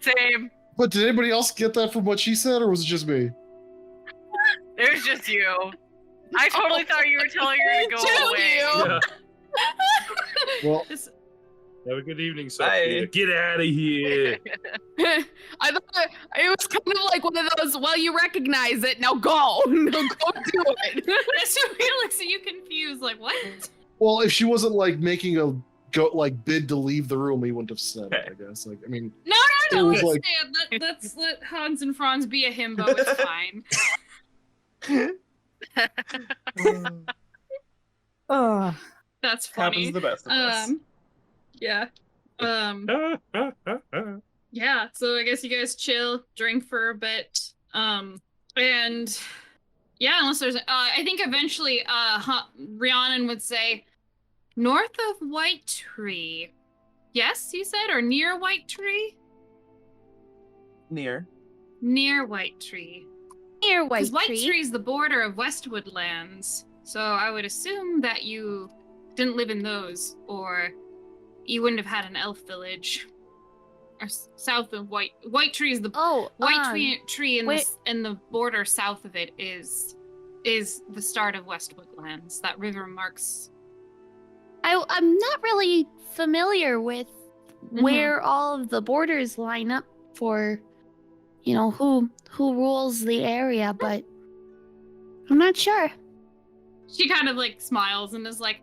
too. Same. But did anybody else get that from what she said, or was it just me? It was just you. I totally thought you were telling her to go away. Yeah. Well, have a good evening, Sophia. Get out of here. I thought it was kind of like one of those, well, you recognize it, now go. No, go do it. Sophia looks at you confused, like, what? Well, if she wasn't like making a bid to leave the room, he wouldn't have said it, I guess. Like, I mean, No, it was like... let's let Hans and Franz be a himbo. It's fine. Oh, that's funny. Happens the best of us. Yeah. Yeah. So I guess you guys chill, drink for a bit, and yeah, unless there's, I think eventually, Rhiannon would say, north of White Tree. Yes, you said, or near White Tree? Near White Tree. Near Because White Tree is the border of Westwood lands, so I would assume that you didn't live in those, or you wouldn't have had an elf village. Or south of White Tree is the tree and the border south of it is the start of Westwood lands. That river marks. I'm not really familiar with where all of the borders line up for, who rules the area, but I'm not sure. She kind of like smiles and is like,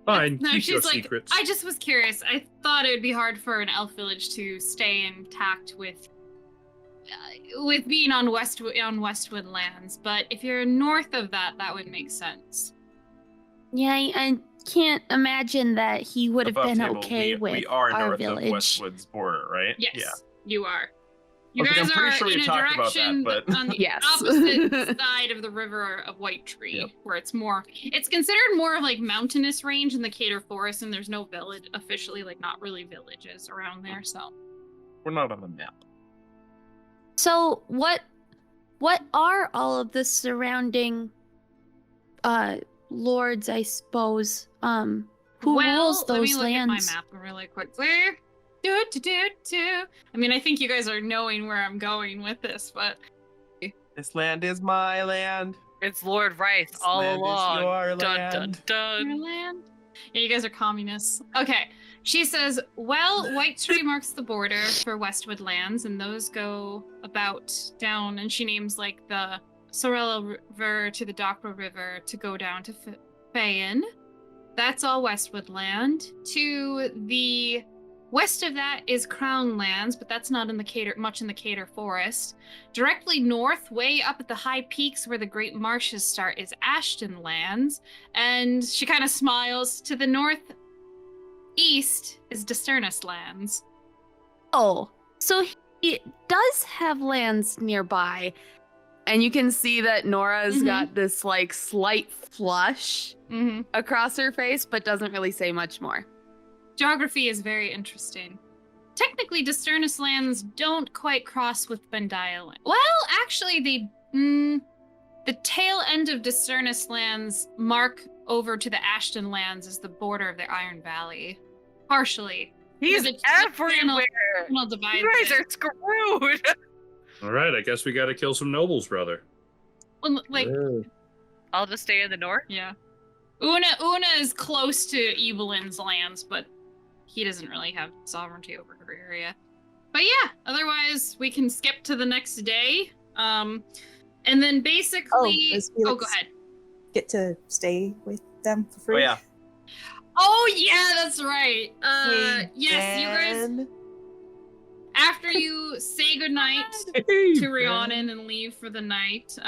fine, no, keep she's your like, secrets. I just was curious. I thought it would be hard for an elf village to stay intact with being on Westwood lands, but if you're north of that, that would make sense. Yeah, I can't imagine that he would have Above been table, okay we with are our north village. of Westwood's border, right? Yes, Yeah. you are. You Okay, guys I'm pretty are sure we in a talked about that, direction but- on the Yes. opposite side of the river of White Tree, Yep. where it's considered more of like mountainous range in the Cader Forest, and there's no village officially, like not really villages around there, so. We're not on the map. So what are all of the surrounding lords, I suppose? Who rules let me those look lands? at my map really quickly. I mean, I think you guys are knowing where I'm going with this, but This land is my land. It's Lord Rhys This all land is along. your Dun land. dun your dun. land. Yeah, you guys are communists. Okay. She says, well, White Tree marks the border for Westwood lands, and those go about down, and she names like the Sorella River to the Dockra River to go down to Fehal. That's all Westwood land. To the west of that is Crown lands, but that's not in the much in the Cader Forest. Directly north, way up at the high peaks where the Great Marshes start, is Ashton lands. And she kind of smiles. To the northeast is Dusternis lands. Oh, so he does have lands nearby. And you can see that Nora's got this like slight flush across her face, but doesn't really say much more. Geography is very interesting. Technically, Dusternis lands don't quite cross with Bendiah land. Well, actually, the tail end of Dusternis lands mark over to the Ashton lands as the border of the Iron Valley. Partially. He's The everywhere. channel divides You guys it. are screwed. All right, I guess we got to kill some nobles, brother. Well, like, I'll just stay in the north. yeah. Una is close to Evelyn's lands, but he doesn't really have sovereignty over her area. But yeah, otherwise we can skip to the next day. And then basically, does go Felix ahead. get to stay with them for free? Oh yeah. Oh yeah, that's right. Yes, you guys. After you say goodnight to Rhiannon and leave for the night,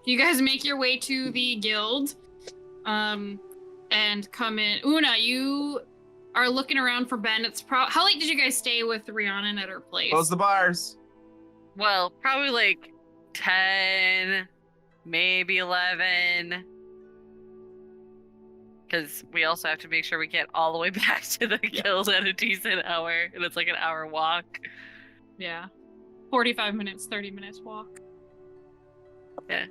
you guys make your way to the guild, and come in. Una, you are looking around for Ben. How late did you guys stay with Rhiannon at her place? Close the bars. Well, probably like 10, maybe 11. Because we also have to make sure we get all the way back to the guild at a decent hour. And it's like an hour walk. Yeah. 45 minutes, 30 minutes walk. Yeah.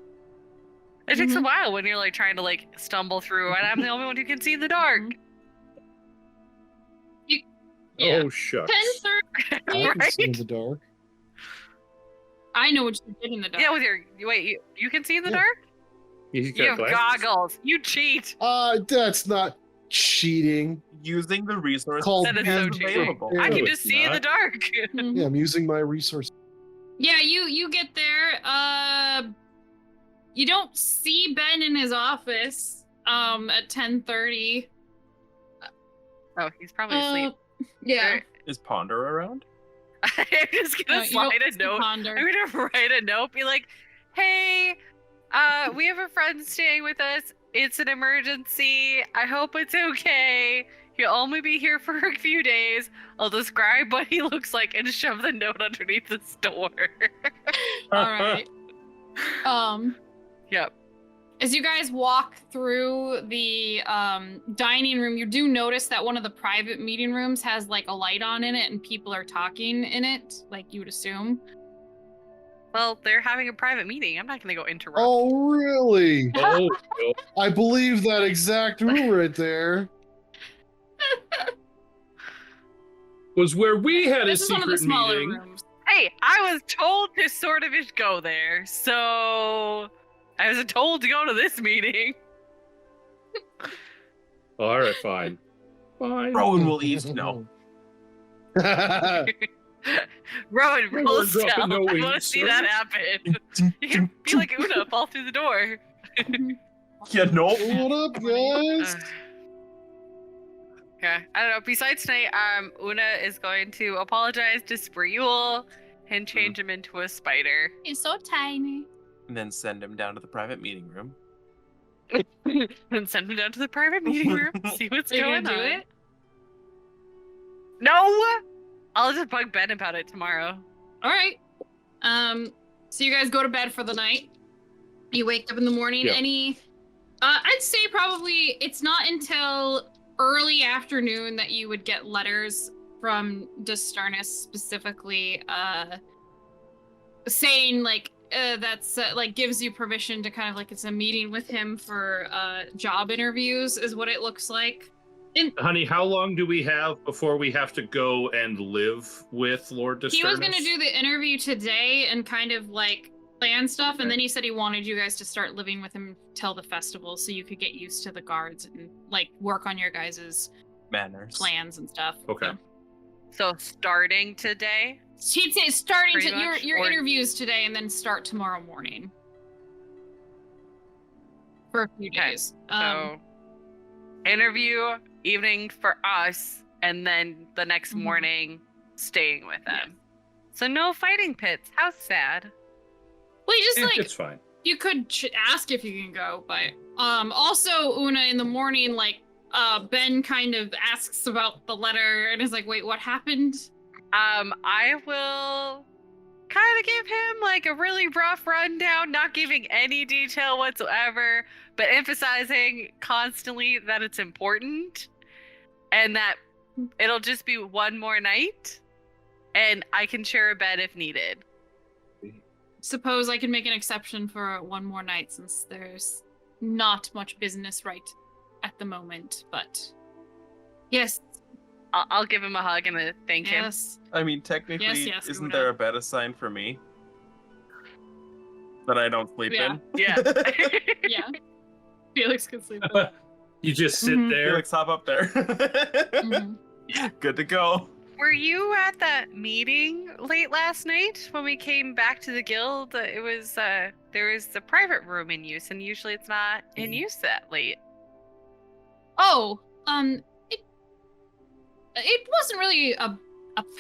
It takes a while when you're like trying to like stumble through and I'm the only one who can see in the dark. Yeah. Oh, shucks. 10:30. I can see in Right? the dark. I know what you did in the dark. Yeah, with your wait, you can see in the Yeah. dark? You You have glasses? goggles. You cheat. That's not cheating. Using the resources Called That is as so cheating. available. Yeah, I can No, just it's see in the not. dark. Mhm. Yeah, I'm using my resources. Yeah, you get there. You don't see Ben in his office at 10:30. Oh, he's probably asleep. Yeah. Is Ponder around? I'm just No, gonna you don't slide a see note. Ponder. I'm gonna write a note, be like, hey, we have a friend staying with us. It's an emergency. I hope it's okay. He'll only be here for a few days. I'll describe what he looks like and shove the note underneath the door. All right. Yep. As you guys walk through the dining room, you do notice that one of the private meeting rooms has like a light on in it and people are talking in it, like you would assume. Well, they're having a private meeting. I'm not gonna go interrupt. Oh, really? Oh, no. I believe that exact room right there. Was where we had This a is one of the secret smaller meeting. rooms. Hey, I was told to sort of go there, so I was told to go to this meeting. All right, fine. Fine. Rowan will east. No. Rowan, roll We're dropping stealth. no I want to wings, see sir. that happen. You can be like Una, fall through the door. Yeah, no. What up, guys? Okay, I don't know. Besides tonight, Una is going to apologize to Spreul and change him into a spider. He's so tiny. And then send him down to the private meeting room. And send him down to the private meeting room, see what's Are you going gonna do on. it? No! I'll just bug Ben about it tomorrow. All right. So you guys go to bed for the night. You wake up in the morning. Yeah. I'd say probably it's not until early afternoon that you would get letters from Dusternis specifically, saying like that's like gives you permission to kind of like it's a meeting with him for job interviews is what it looks like. Honey, how long do we have before we have to go and live with Lord Dusternis? He was going to do the interview today and kind of like plan stuff, and then he said he wanted you guys to start living with him till the festival so you could get used to the guards and like work on your guys' Manners. plans and stuff. Okay. So starting today? He'd say starting Pretty to much, your or- interviews today and then start tomorrow morning. For a few Okay, days. So interview, evening for us, and then the next Mhm. morning staying with them. So no fighting pits. How sad. Well, you just like It's fine. you could ask if you can go, but also Una in the morning, like Ben kind of asks about the letter and is like, wait, what happened? I will kind of give him like a really rough rundown, not giving any detail whatsoever, but emphasizing constantly that it's important and that it'll just be one more night and I can share a bed if needed. Suppose I can make an exception for one more night since there's not much business right at the moment, but yes. I'll give him a hug and a thank him. Yes. I mean, technically, Yes, isn't Una. there a bed assigned for me that I don't sleep Yeah. in? Yeah. Yeah. Felix can sleep. in. You just sit Mhm. there. Felix, hop up there. Mhm. Good to go. Were you at that meeting late last night when we came back to the guild? It was there was a private room in use, and usually it's not in use that late. Oh, it wasn't really a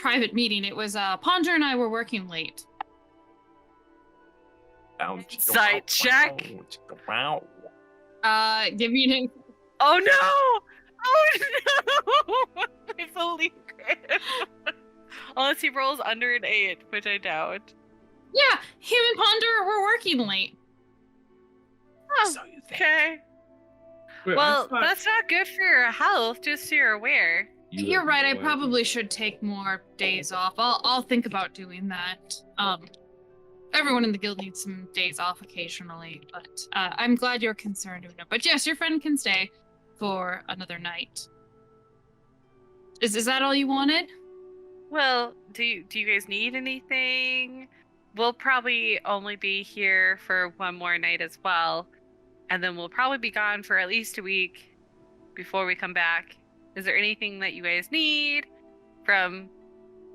private meeting. It was Ponder and I were working late. Sight check. Wow. Give me an Oh no! Oh no! I believe him. Unless he rolls under an 8, which I doubt. Yeah, him and Ponder were working late. Oh, So you think. okay. Wait, Well, I thought that's not good for your health, just so you're aware. you You're had right. I no probably idea. should take more days off. I'll think about doing that. Everyone in the guild needs some days off occasionally, but I'm glad you're concerned, Una. But yes, your friend can stay for another night. Is that all you wanted? Well, do you guys need anything? We'll probably only be here for one more night as well, and then we'll probably be gone for at least a week before we come back. Is there anything that you guys need from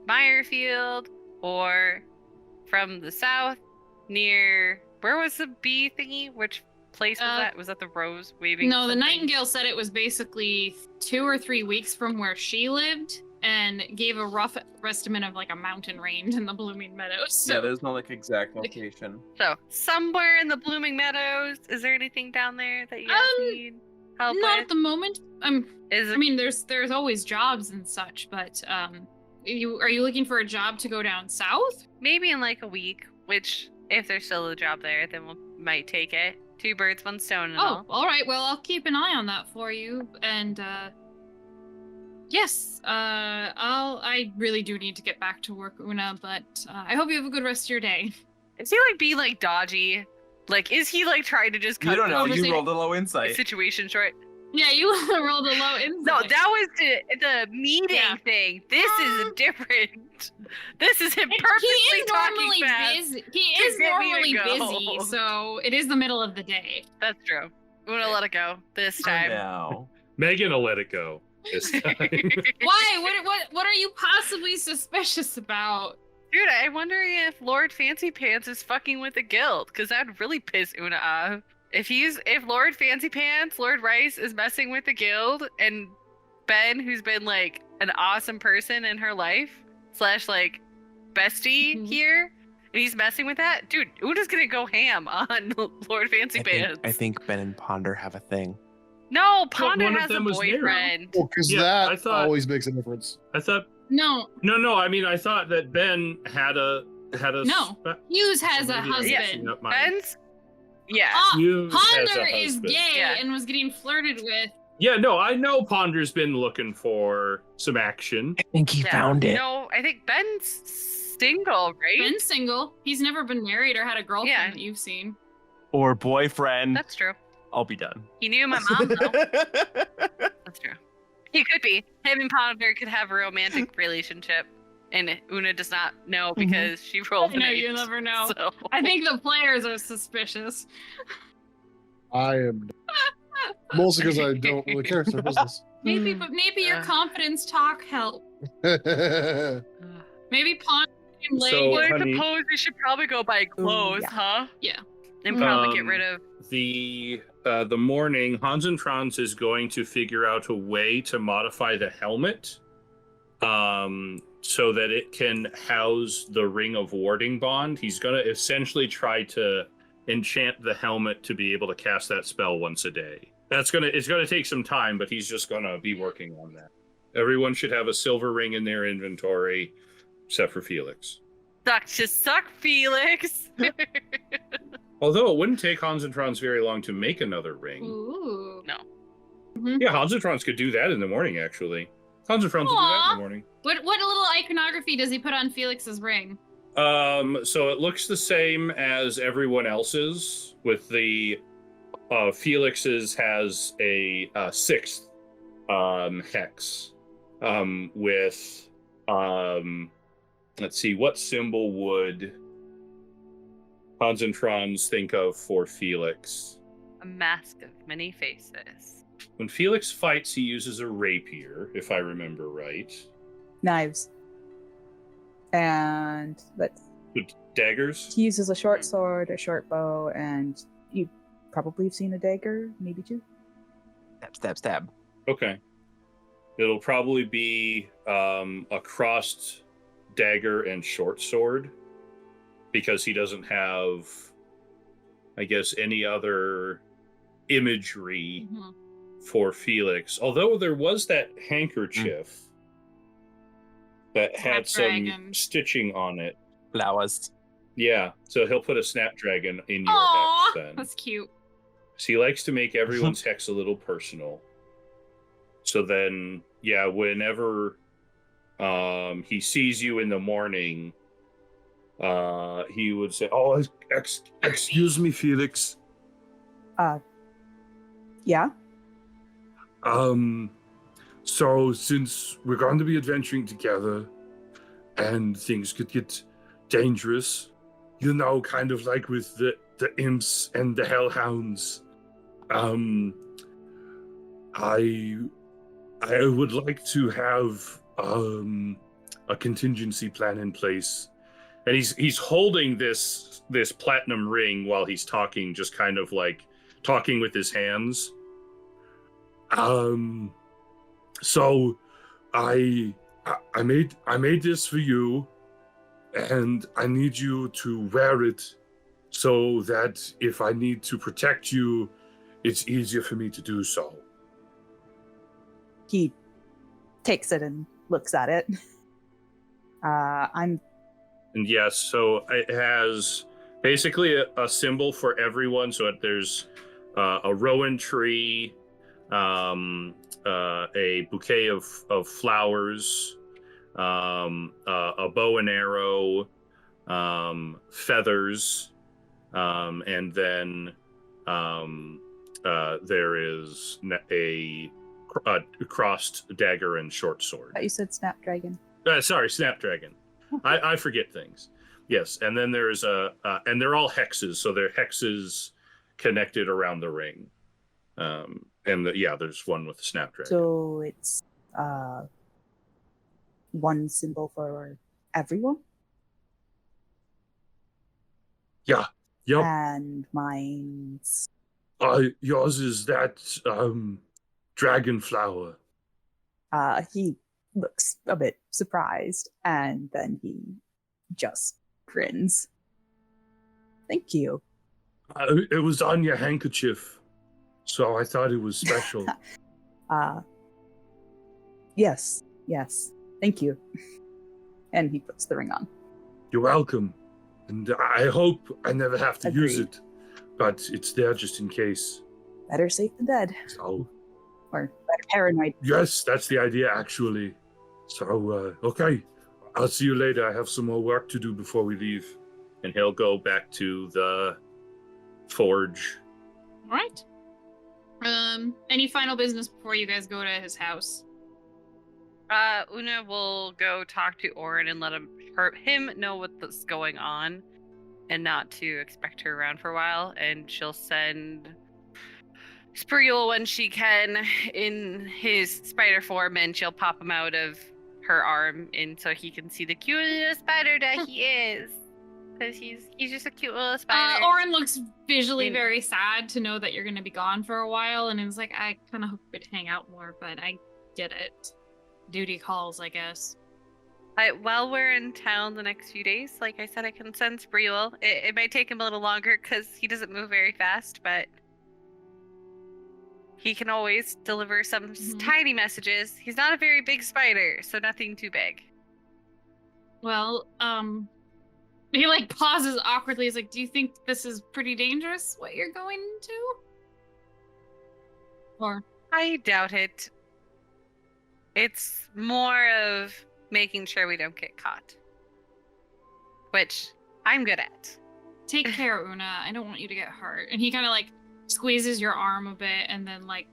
Meyerfield or from the south near where was the bee thingy? Which place was that? Was that the rose waving? No, the something? Nightingale said it was basically 2 or 3 weeks from where she lived and gave a rough estimate of like a mountain range in the Blooming Meadows. So Yeah, there's no like exact location. So somewhere in the Blooming Meadows. Is there anything down there that you guys need help not with? at the moment. Is I it mean, there's always jobs and such, but are you looking for a job to go down south? maybe in like a week? Which, if there's still a job there, then we might take it. 2 birds, 1 stone, and Oh, all. all right. Well, I'll keep an eye on that for you. And yes, I really do need to get back to work, Una. But I hope you have a good rest of your day. Is he like being like dodgy? Like, is he like trying to just cut You don't know. Conversation. You rolled a low the insight. situation short? Yeah, you rolled a low insight. No, that was the meeting Yeah. thing. This is different. This is him He purposely is talking normally fast. busy. He to is get me to normally go. busy, so it is the middle of the day. That's true. I'm gonna let it go this time. Now. Megan will let it go this time. Why? What are you possibly suspicious about? Dude, I'm wondering if Lord Fancy Pants is fucking with the guild, because that'd really piss Una off. If Lord Fancy Pants, Lord Rhys, is messing with the guild, and Ben, who's been like an awesome person in her life, / like bestie Mhm. here, and he's messing with that, dude, Una's gonna go ham on Lord Fancy Pants. I think Ben and Ponder have a thing. No, Ponder one of has a them was married. boyfriend. Well, because Yeah, I that thought- always makes a difference. I thought No, no. I mean, I thought that Ben had a No. Hughes has a Maybe I'm husband. mixing up mine. Ben's? Yeah. Hughes has a Ponder is husband. gay Yeah. and was getting flirted with. Yeah, no, I know Ponder's been looking for some action. I think he Yeah. found it. No, I think Ben's single, right? Ben's single. He's never been married or had a girlfriend Yeah. that you've seen. Or boyfriend. That's true. I'll be done. He knew my mom, though. That's true. He could be. Him and Ponder could have a romantic relationship. And Una does not know because she rolled I an know, 8. you never know. So. I think the players are suspicious. I am mostly because I don't really care. It's their business. Maybe, but maybe your confidence talk help. Maybe Ponder and So- Lady. Well, I honey- suppose we should probably go by clothes, yeah. huh? Yeah. And probably get Um, rid of. The morning, Hans and Franz is going to figure out a way to modify the helmet, so that it can house the Ring of Warding Bond. He's gonna essentially try to enchant the helmet to be able to cast that spell once a day. It's gonna take some time, but he's just gonna be working on that. Everyone should have a silver ring in their inventory, except for Felix. Suck, Felix. Although it wouldn't take Hans and Franz very long to make another ring. Ooh. No. Yeah, Hans and Franz could do that in the morning, actually. Hans and Franz will do that in Aw. the morning. What little iconography does he put on Felix's ring? So it looks the same as everyone else's, with the Felix's has a sixth hex, with let's see, what symbol would Hans and Franz think of for Felix? A mask of many faces. When Felix fights, he uses a rapier, if I remember right. Knives. And but With daggers? he uses a short sword, a short bow, and you probably have seen a dagger, maybe two. Stab, stab, stab. Okay. It'll probably be a crossed dagger and short sword, because he doesn't have, I guess, any other imagery for Felix. Although there was that handkerchief that had some Snapdragon. stitching on it. Flowers. Yeah, so he'll put a snapdragon in your Aw, hex then. that's cute. So he likes to make everyone's hex a little personal. So then, yeah, whenever he sees you in the morning, he would say, "Oh, excuse me, Felix. Yeah. So since we're going to be adventuring together and things could get dangerous, you know, kind of like with the imps and the hellhounds, I would like to have a contingency plan in place." And he's holding this platinum ring while he's talking, just kind of like talking with his hands. So I made this for you, and I need you to wear it so that if I need to protect you, it's easier for me to do so. He takes it and looks at it. And yes, so it has basically a symbol for everyone. So there's a rowan tree, a bouquet of flowers, a bow and arrow, feathers, and then there is a crossed dagger and short sword. You said snapdragon. Sorry, snapdragon. I forget things. Yes, and then there's and they're all hexes, so they're hexes connected around the ring. And there's one with the snapdragon. So it's one symbol for everyone. Yeah. Yep. And mine's Yours is that dragon flower. he looks a bit surprised and then he just grins. Thank you. It was on your handkerchief, so I thought it was special. Yes. Thank you. And he puts the ring on. You're welcome. And I hope I never have to use it, but it's there just in case. Better safe than dead. So, or better paranoid. Yes, that's the idea, actually. So, okay. I'll see you later. I have some more work to do before we leave. And he'll go back to the forge. All right. Any final business before you guys go to his house? Una will go talk to Orin and let him know what's going on and not to expect her around for a while. And she'll send Spriel when she can in his spider form, and she'll pop him out of her arm and so he can see the cute little spider that he is. Because he's just a cute little spider. Orin looks visually very sad to know that you're going to be gone for a while, and is like, I kind of hope we'd hang out more, but I get it. Duty calls, I guess. While we're in town the next few days, like I said, I can send Spriel. It might take him a little longer because he doesn't move very fast, but he can always deliver some tiny messages. He's not a very big spider, so nothing too big. Well, he like pauses awkwardly. He's like, do you think this is pretty dangerous, what you're going into? Or I doubt it. It's more of making sure we don't get caught. Which I'm good at. Take care, Una. I don't want you to get hurt. And he kind of like squeezes your arm a bit and then like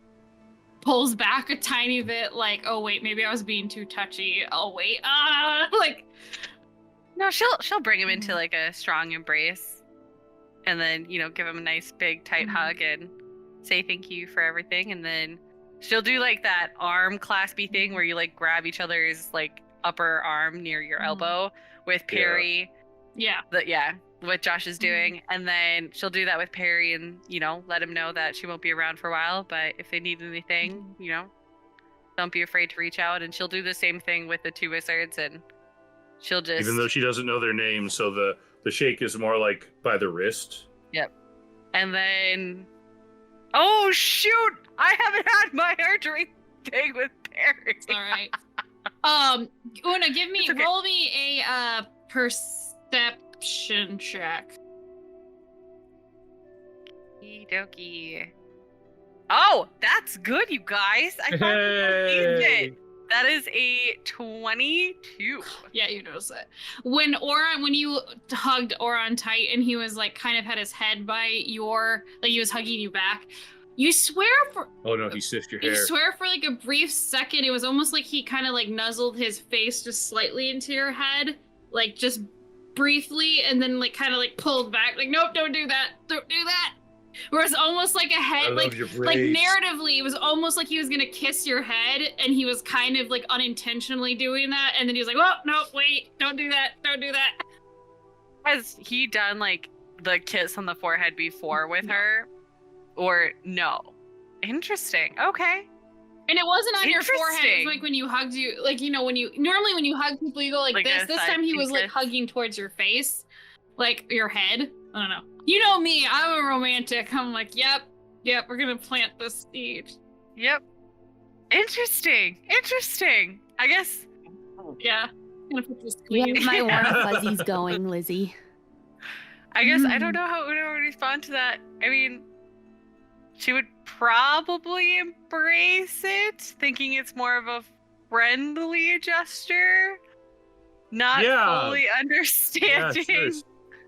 pulls back a tiny bit, like, oh wait, maybe I was being too touchy. Oh wait, like. No, she'll bring him into like a strong embrace, and then give him a nice big tight hug and say thank you for everything, and then she'll do like that arm claspy thing where you like grab each other's like upper arm near your elbow with Perry. Yeah. What Josh is doing, and then she'll do that with Perry and let him know that she won't be around for a while, but if they need anything, don't be afraid to reach out, and she'll do the same thing with the two wizards, and she'll just, even though she doesn't know their names, so the shake is more like by the wrist. Yep. And then, oh shoot, I haven't had my archery thing with Perry. It's all right. Una, roll me a perception check. Okie dokie. Oh, that's good, you guys. I finally it. That is a 22. Yeah, you noticed it. When you hugged Oron tight and he was like kind of had his head by your, like he was hugging you back, you swear for... Oh no, he sniffed your hair. You swear for like a brief second, it was almost like he kind of like nuzzled his face just slightly into your head, like just briefly, and then like kind of like pulled back, like, nope, don't do that. Where it's almost like a head, like narratively, it was almost like he was gonna kiss your head, and he was kind of like unintentionally doing that, and then he was like, "Oh no, wait, don't do that." Has he done like the kiss on the forehead before with her, or no? Interesting. Okay. And it wasn't on your forehead. It was like when you hugged you, like when you hug people, you go like this. This time he was like hugging towards your face, like your head. I don't know. You know me, I'm a romantic. I'm like, yep, we're gonna plant this seed. Yep. Interesting. I guess. Yeah. I'm gonna put this You have my warm fuzzies going, Lizzie. I guess I don't know how Una would respond to that. I mean, she would probably embrace it, thinking it's more of a friendly gesture, not fully understanding. Yeah,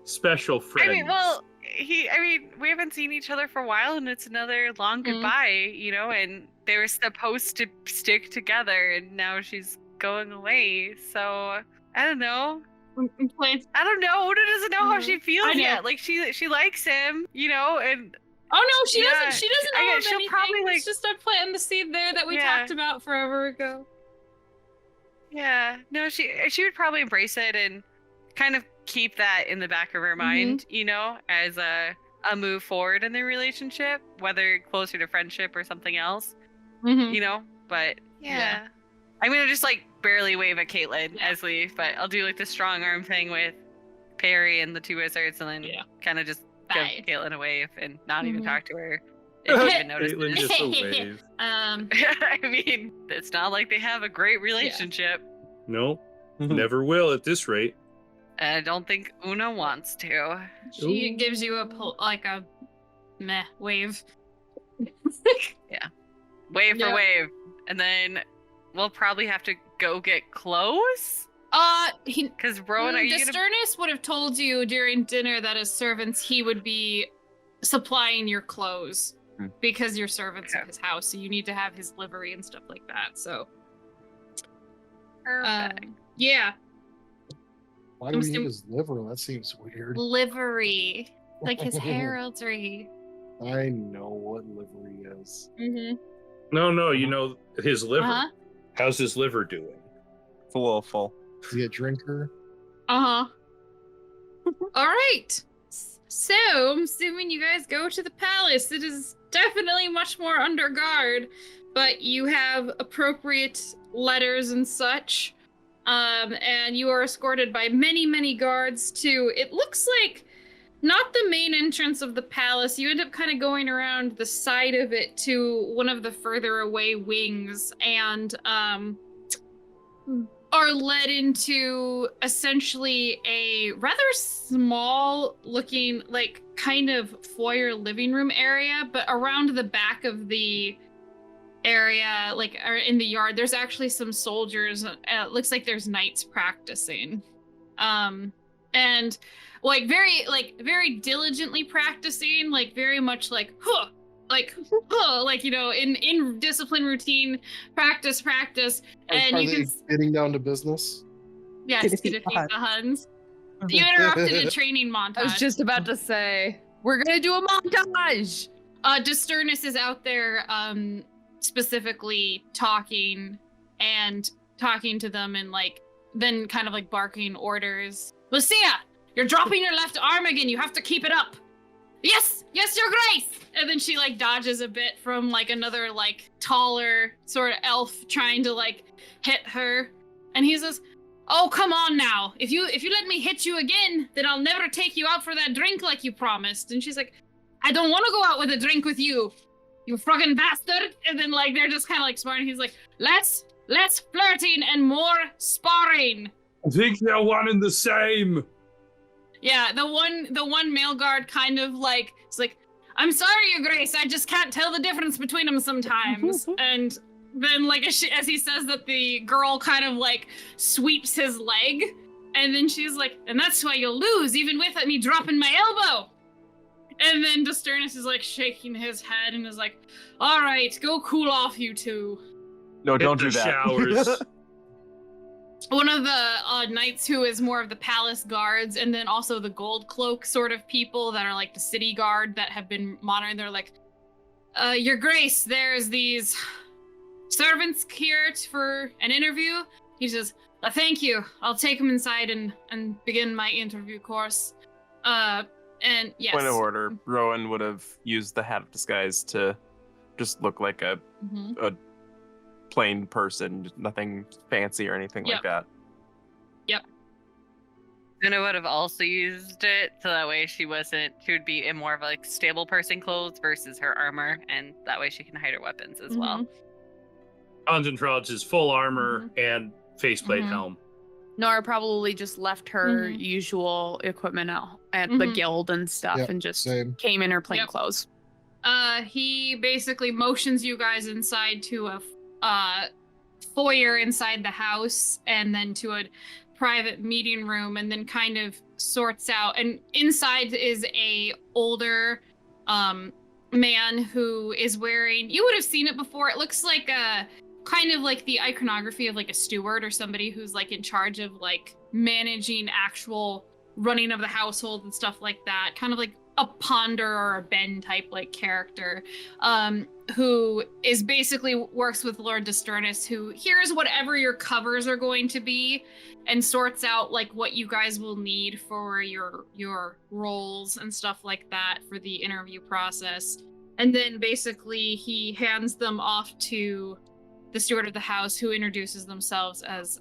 special friend. I mean, we haven't seen each other for a while, and it's another long goodbye, and they were supposed to stick together, and now she's going away. So I don't know. I don't know. Una doesn't know how she feels yet. Like she likes him, and oh no, she doesn't. She doesn't know of she'll anything. probably It's just I planting the seed there that we talked about forever ago. Yeah. No, she would probably embrace it and kind of keep that in the back of her mind, as a move forward in their relationship, whether closer to friendship or something else, but yeah. I'm gonna just like barely wave at Caitlin as we, but I'll do like the strong arm thing with Perry and the two wizards, and then kind of just give Bye. Caitlin a wave and not even talk to her. If you even notice Caitlin it. just a wave. I mean, it's not like they have a great relationship. No, never will at this rate. I don't think Una wants to. She gives you a meh wave. Yeah. Wave for wave. And then we'll probably have to go get clothes? Because Rowan, are you gonna... Dusternis would have told you during dinner that as servants he would be supplying your clothes because you're servants of his house, so you need to have his livery and stuff like that. So, yeah. Why do we need his liver? That seems weird. Livery, like his heraldry. I know what livery is. No, you know his liver. How's his liver doing? It's a little full. Is he a drinker? All right. So, I'm assuming you guys go to the palace. It is definitely much more under guard, but you have appropriate letters and such. And you are escorted by many, many guards to, it looks like, not the main entrance of the palace. You end up kind of going around the side of it to one of the further away wings and are led into essentially a rather small looking, like, kind of foyer living room area, but around the back of the area, like, or in the yard, there's actually some soldiers. It looks like there's knights practicing. And very diligently practicing, like very much like, like, you know, in discipline routine, practice. And you can getting down to business. Yes, to defeat the Huns. You interrupted a training montage. I was just about to say, we're gonna do a montage. Dusternis is out there, specifically talking to them and like, then kind of like barking orders. Lucia, you're dropping your left arm again. You have to keep it up. Yes, your grace. And then she like dodges a bit from like another like taller sort of elf trying to like hit her. And he says, "Oh, come on now. If you let me hit you again, then I'll never take you out for that drink like you promised." And she's like, "I don't want to go out with a drink with you, you fucking bastard." And then like they're just kind of like sparring. He's like, less flirting and more sparring. I think they're one and the same. Yeah, the one male guard kind of like, it's like, "I'm sorry, Your Grace, I just can't tell the difference between them sometimes." And then like as he says that, the girl kind of like sweeps his leg, and then she's like, "And that's why you'll lose, even with me dropping my elbow." And then Dusternis is like shaking his head and is like, "All right, go cool off, you two." No, don't do that. Showers. One of the knights who is more of the palace guards, and then also the gold cloak sort of people that are like the city guard that have been monitoring, they're like, "Your Grace, there's these servants here for an interview." He says, "Thank you. I'll take them inside and begin my interview course." And yes. Point of order, Rowan would have used the hat of disguise to just look like a plain person, nothing fancy or anything like that. Yep. And I would have also used it so that way she would be in more of like stable person clothes versus her armor, and that way she can hide her weapons as well. Andentral's is full armor and faceplate helm. Nora probably just left her usual equipment out at the guild and stuff, and just came in her plain clothes. He basically motions you guys inside to a foyer inside the house, and then to a private meeting room, and then kind of sorts out. And inside is a older man who is wearing, you would have seen it before, it looks like a kind of like the iconography of like a steward or somebody who's like in charge of like managing actual running of the household and stuff like that, kind of like a Ponder or a Ben type like character, who is basically works with Lord Dusternis, who hears whatever your covers are going to be and sorts out like what you guys will need for your roles and stuff like that for the interview process. And then basically he hands them off to the steward of the house, who introduces themselves as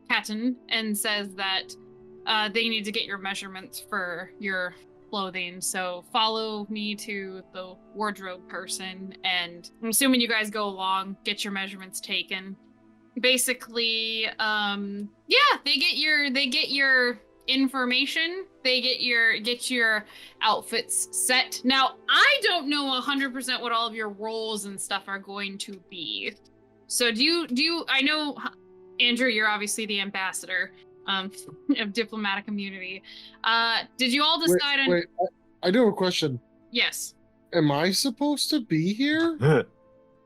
caZn, and says that they need to get your measurements for your clothing. So follow me to the wardrobe person, and I'm assuming you guys go along, get your measurements taken. Basically, they get your information. They get your outfits set. Now, I don't know 100% what all of your roles and stuff are going to be. So do you? I know, Andrew, you're obviously the ambassador of diplomatic immunity. Did you all decide on? Wait, I do have a question. Yes. Am I supposed to be here?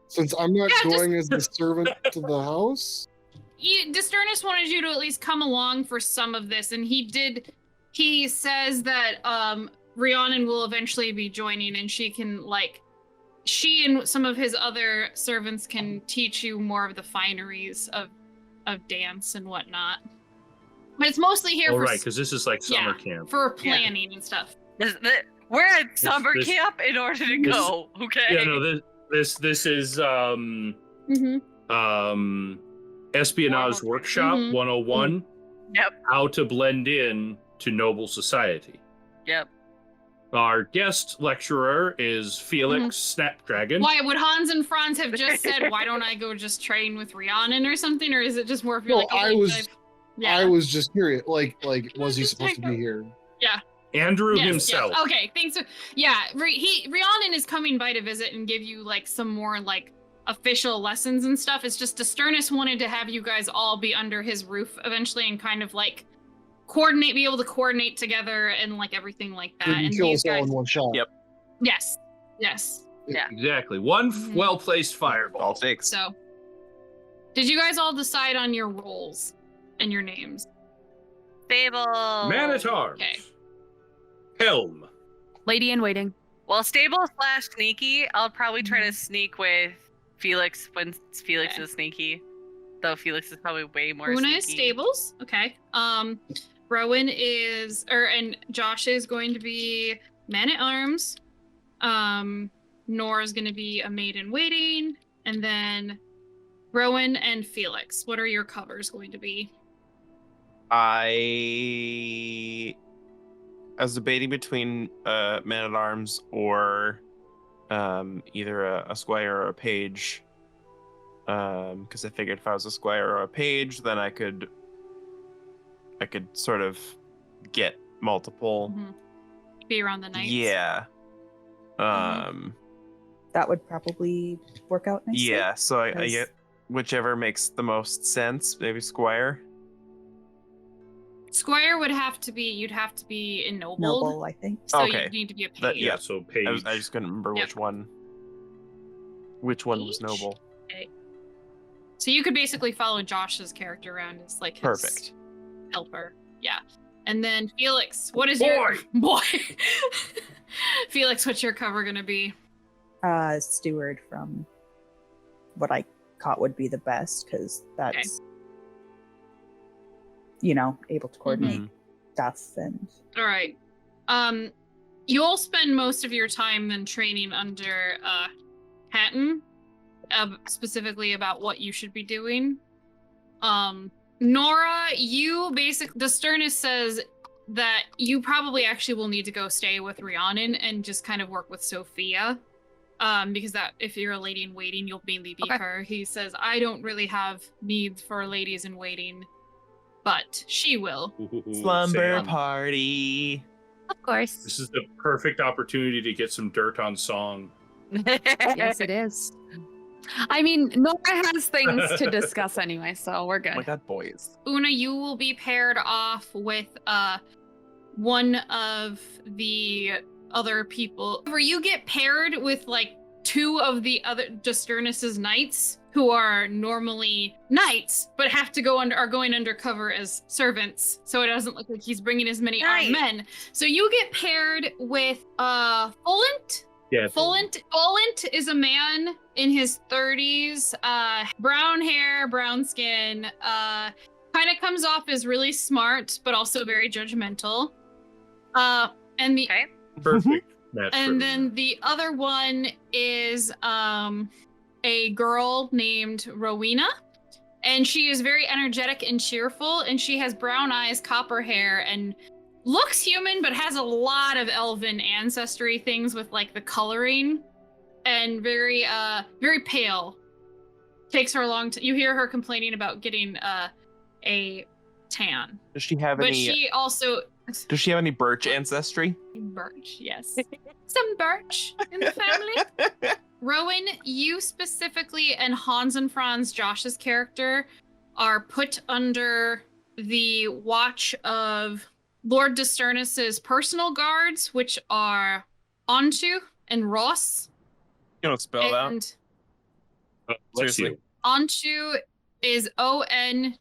Since I'm not going as the servant to the house? Dusternis wanted you to at least come along for some of this, and he did. He says that Rhiannon will eventually be joining, and she and some of his other servants can teach you more of the fineries of dance and whatnot. But it's mostly here for... right, because this is like summer camp. For planning and stuff. We're at summer camp in order to go, okay? Yeah, no, this is Espionage Workshop 101. Yep. How to blend in to noble society. Yep. Our guest lecturer is Felix Snapdragon. Why would Hans and Franz have just said, "Why don't I go just train with Rhiannon or something?" Or is it just more of you I was just curious. Like, was he supposed to be here? Yeah. Andrew himself. Yes. Okay, thanks. Yeah, Rhiannon is coming by to visit and give you some more official lessons and stuff. It's just Dusternis wanted to have you guys all be under his roof eventually and kind of be able to coordinate together and everything like that. And kill us all in one shot. Yep. Yes. Yeah. Exactly. One well-placed fireball. All takes. So, did you guys all decide on your roles and your names? Stable. Man-at-Arms. Okay. Helm. Lady in waiting. Well, stable / sneaky. I'll probably try to sneak with Felix when Felix is sneaky. Though Felix is probably way more Una sneaky. is stables. Okay. Rowan is, and Josh is going to be man-at-arms. Nora's going to be a maid in waiting, and then Rowan and Felix. What are your covers going to be? I was debating between man-at-arms or either a squire or a page. Because I figured if I was a squire or a page, then I could sort of get multiple. Be around the nights. Yeah. That would probably work out nicely. Yeah, so I get whichever makes the most sense. Maybe squire. Squire would have to be, you'd have to be ennobled. Noble, I think. So Okay. you'd need to be a page. Yeah, so page. I just couldn't remember which one. Which one was Page? noble? Okay. So you could basically follow Josh's character around as his Perfect. helper. Yeah. And then Felix, what is your boy? Felix, what's your cover gonna be? Steward from what I caught would be the best, because that's able to coordinate stuff and All right. You'll spend most of your time then training under Hatton, specifically about what you should be doing. Nora, you basically, Dusternis says that you probably actually will need to go stay with Rhiannon and just kind of work with Sophia. Because that if you're a lady in waiting, you'll mainly be her. He says, I don't really have needs for ladies in waiting, but she will. Slumber Sam. party. Of course. This is the perfect opportunity to get some dirt on Song. Yes, it is. I mean, Nora has things to discuss anyway, so we're good. Oh my god, boys. Una, you will be paired off with one of the other people. Where you get paired with two of the other Dusternis's knights who are normally knights, but have to are going undercover as servants, so it doesn't look like he's bringing as many armed men. So you get paired with Fulent. Yeah. Fulent is a man in his 30s, brown hair, brown skin, kind of comes off as really smart, but also very judgmental. And the Perfect match. and then the other one is a girl named Rowena, And she is very energetic and cheerful, and she has brown eyes, copper hair, and looks human, but has a lot of elven ancestry things with like the coloring, and very pale. Takes her a long time. You hear her complaining about getting a tan. Does she have But any? she also Does she have any birch ancestry? birch, yes. Some birch in the family. Rowan, you specifically and Hans and Franz, Josh's character, are put under the watch of Lord Dusternis's personal guards, which are Onchu and Ross. You don't spell that. And Seriously. Onchu is Onchu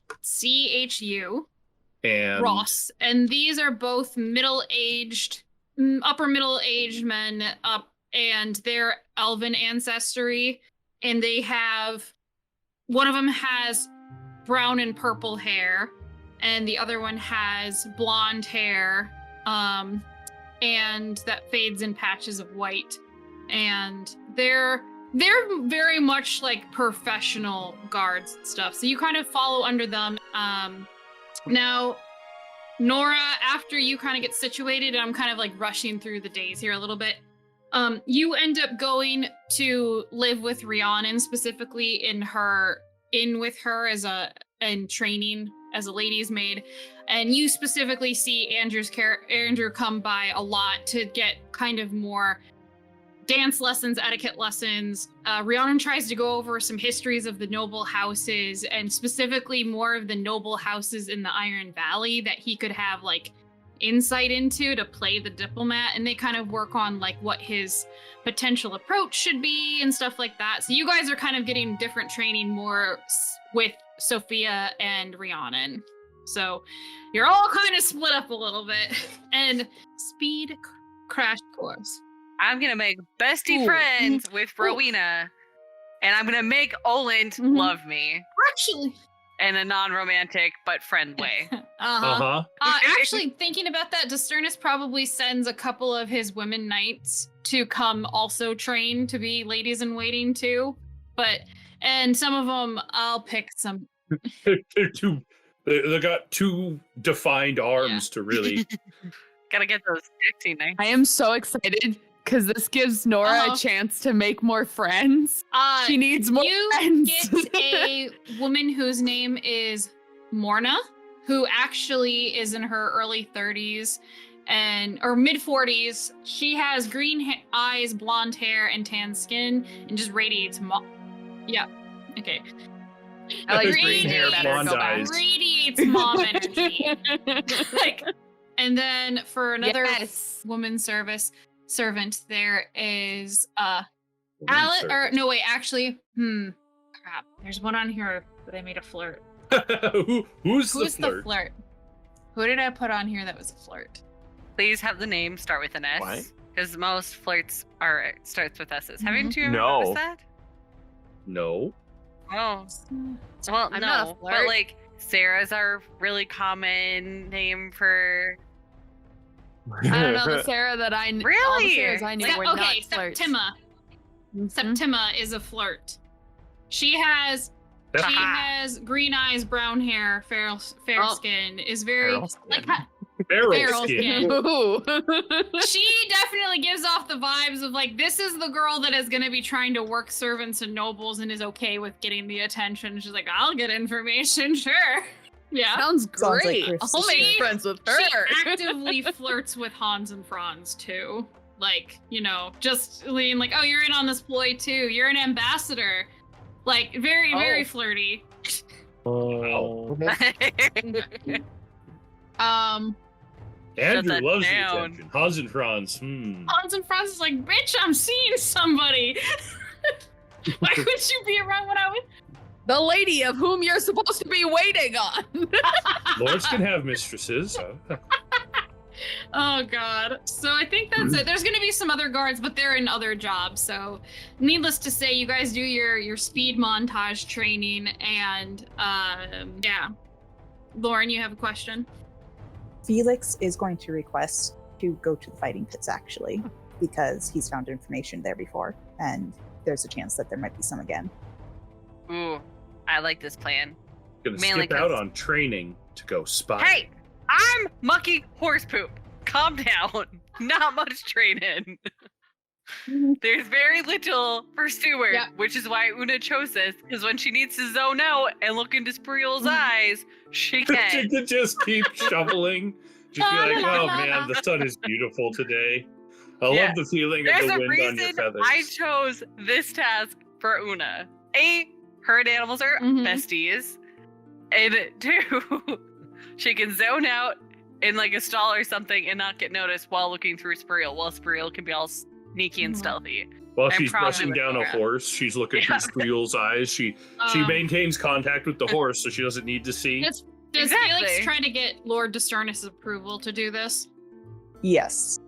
And Ross, and these are both middle-aged, upper middle-aged men and their elven ancestry, and they have, one of them has brown and purple hair, and the other one has blonde hair, and that fades in patches of white, and they're very much like professional guards and stuff, so you kind of follow under them. Now, Nora, after you kind of get situated, I'm kind of like rushing through the days here a little bit. You end up going to live with Rhiannon, specifically in with her and training as a lady's maid. And you specifically see Andrew come by a lot to get kind of more dance lessons, etiquette lessons. Rhiannon tries to go over some histories of the noble houses, and specifically more of the noble houses in the Iron Valley that he could have like insight into to play the diplomat, and they kind of work on like what his potential approach should be and stuff like that. So you guys are kind of getting different training more with Sophia and Rhiannon. So you're all kind of split up a little bit. And speed crash course. I'm gonna make bestie friends with Rowena, and I'm gonna make Oland love me. Actually, in a non-romantic but friend way. Actually, thinking about that, Dusternis probably sends a couple of his women knights to come also train to be ladies in waiting too. And some of them, I'll pick some. They got two defined arms to really. Gotta get those sexy knights. I am so excited because this gives Nora a chance to make more friends. She needs more friends. You get a woman whose name is Morna, who actually is in her early 30s or mid 40s. She has green eyes, blonde hair, and tan skin, and just radiates yeah. Okay. I like green hair, blonde eyes. Radiates mom energy. And then for another woman servant, there is crap. There's one on here that I made a flirt. Who's the flirt? Who did I put on here that was a flirt? Please have the name start with an S. Because most flirts starts with S's. Haven't you noticed that? No. Oh. Well, I'm no. not a flirt. But like Sarah's our really common name for. I don't know, the Sarah that I knew. Really? All the Sarahs I knew were not flirts. Septima is a flirt. She has green eyes, brown hair, fair skin. Is very feral skin. She definitely gives off the vibes of like, this is the girl that is going to be trying to work servants and nobles and is okay with getting the attention. She's like, I'll get information, sure. Yeah. Sounds great. Like I'll make friends with her. She actively flirts with Hans and Franz too. Like, just lean like, oh, you're in on this ploy too. You're an ambassador. Like, very, very flirty. Andrew loves the attention. Hans and Franz. Hans and Franz is like, bitch, I'm seeing somebody. Why would you be around when I was? The lady of whom you're supposed to be waiting on. Lords can have mistresses. Oh God. So I think that's it. There's gonna be some other guards, but they're in other jobs. So needless to say, you guys do your speed montage training, and yeah. Lauren, you have a question? Felix is going to request to go to the fighting pits actually, because he's found information there before, and there's a chance that there might be some again. Ooh, I like this plan. Gonna Mainly skip out 'cause- on training to go spy. Hey, I'm mucky horse poop. Calm down. Not much training. There's very little for Stewart, which is why Una chose this. Because when she needs to zone out and look into Spreel's eyes, she can. She could just keep shoveling. Just be like, oh man, the sun is beautiful today. I love the feeling of There's the a wind on your reason feathers. I chose this task for Una. A, her and animals are besties. And 2, she can zone out in like a stall or something and not get noticed while looking through Spreel, while Spreel can be all sneaky and stealthy. While I'm she's proud of brushing her down a for that. horse, she's looking through Spreel's eyes. She maintains contact with the horse, so she doesn't need to see. Does Exactly. Felix try to get Lord Dusternis' approval to do this? Yes.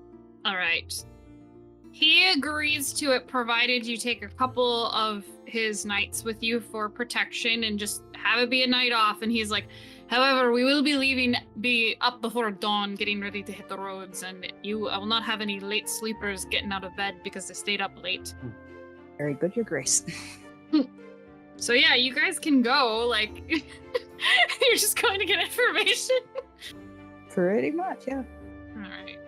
All right. He agrees to it, provided you take a couple of his knights with you for protection and just have it be a night off. And he's like, however, we will be up before dawn, getting ready to hit the roads, and I will not have any late sleepers getting out of bed because they stayed up late. Very good, Your Grace. So yeah, you guys can go. Like, you're just going to get information. Pretty much, yeah. All right.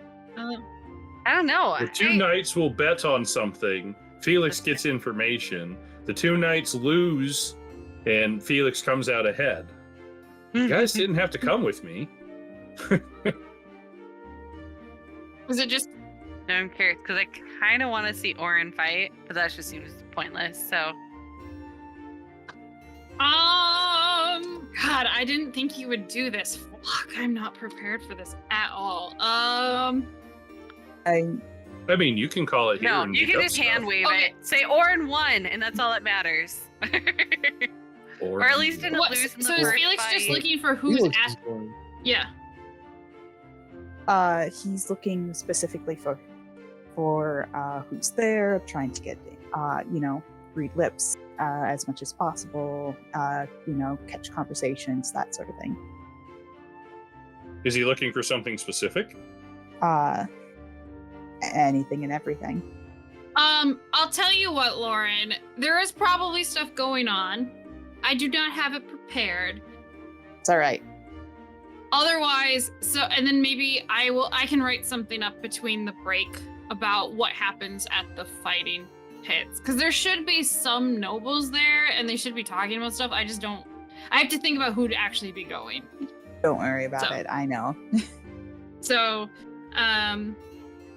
I don't know. The 2 knights will bet on something. Felix gets information. The 2 knights lose, and Felix comes out ahead. You guys didn't have to come with me. Was it just... No, I'm curious, because I kind of want to see Orin fight, but that just seems pointless, so... God, I didn't think you would do this. Fuck, I'm not prepared for this at all. I mean, you can call it here. No, and you make can up just stuff. hand wave it. Say Orin won, and that's all that matters. Or at least didn't lose in the So is first Felix fight. just looking for who's Felix at... is going. Yeah. He's looking specifically for who's there, trying to get, read lips as much as possible, catch conversations, that sort of thing. Is he looking for something specific? Anything and everything. I'll tell you what, Lauren. There is probably stuff going on. I do not have it prepared. It's all right. Otherwise, and then maybe I can write something up between the break about what happens at the fighting pits. Because there should be some nobles there, and they should be talking about stuff. I have to think about who'd actually be going. Don't worry about it. I know. So,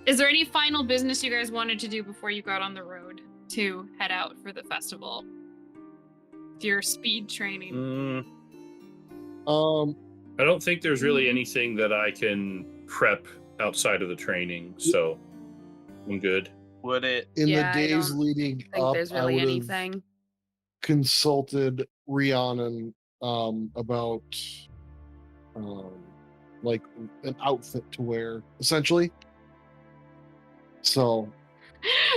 is there any final business you guys wanted to do before you got on the road to head out for the festival? Your speed training. I don't think there's really anything that I can prep outside of the training, so I'm good. Would it? In the Yeah, I days don't leading think up, there's I really would have anything. consulted Rhiannon about like an outfit to wear, essentially. So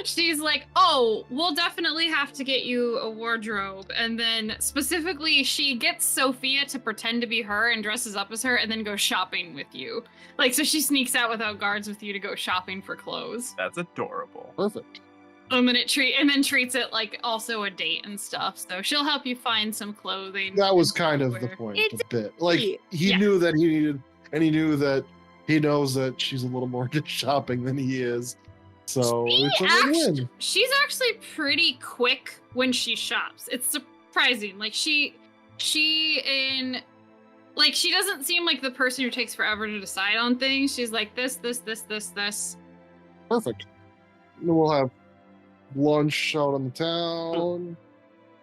She's like, oh, we'll definitely have to get you a wardrobe. And then specifically, she gets Sophia to pretend to be her and dresses up as her and then goes shopping with you. Like, so she sneaks out without guards with you to go shopping for clothes. That's adorable. perfect. And then treats it like also a date and stuff. So she'll help you find some clothing. That was and kind of stuff the where- point It's a bit. Like he Yeah. knew that he needed, and he knew that he knows that she's a little more into shopping than he is. So it's a win-win. She's actually pretty quick when she shops. It's surprising. Like she doesn't seem like the person who takes forever to decide on things. She's like this. Perfect. And we'll have lunch out on the town.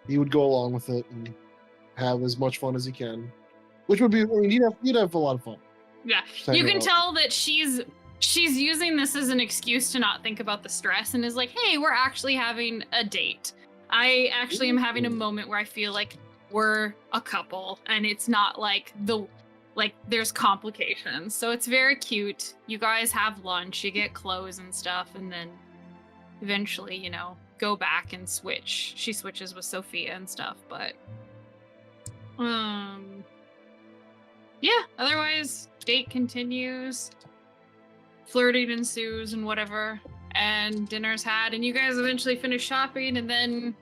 He would go along with it and have as much fun as he can, which would be. I mean, you'd have a lot of fun. Yeah, Just you hanging can out. tell that she's using this as an excuse to not think about the stress and is like, hey, we're actually having a date. I actually am having a moment where I feel like we're a couple and it's not like there's complications. So it's very cute. You guys have lunch, you get clothes and stuff, and then eventually, go back and switch. She switches with Sophia and stuff, but yeah, otherwise date continues. Flirting ensues and whatever, and dinner's had, and you guys eventually finish shopping, and then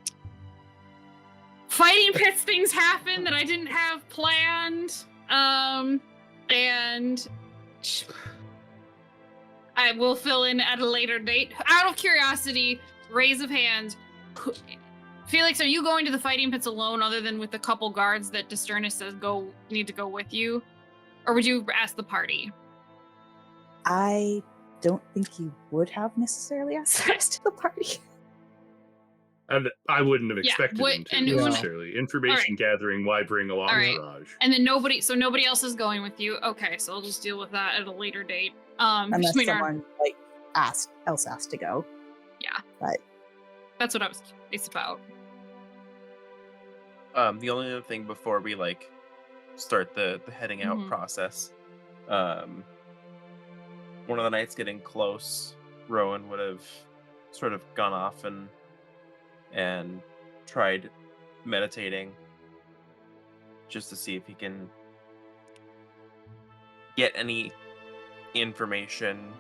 fighting pits things happen that I didn't have planned. And I will fill in at a later date. Out of curiosity, raise of hands. Felix, are you going to the fighting pits alone other than with the couple guards that Dusternis says need to go with you? Or would you ask the party? I don't think he would have necessarily asked the rest of the party. And I wouldn't have expected him to necessarily. Information gathering, why bring along Entourage? And then nobody else is going with you. Okay, so I'll just deal with that at a later date. Unless someone else asked to go. Yeah. But that's what I was curious about. The only other thing before we start the heading out process, one of the nights getting close, Rowan would have sort of gone off and tried meditating just to see if he can get any information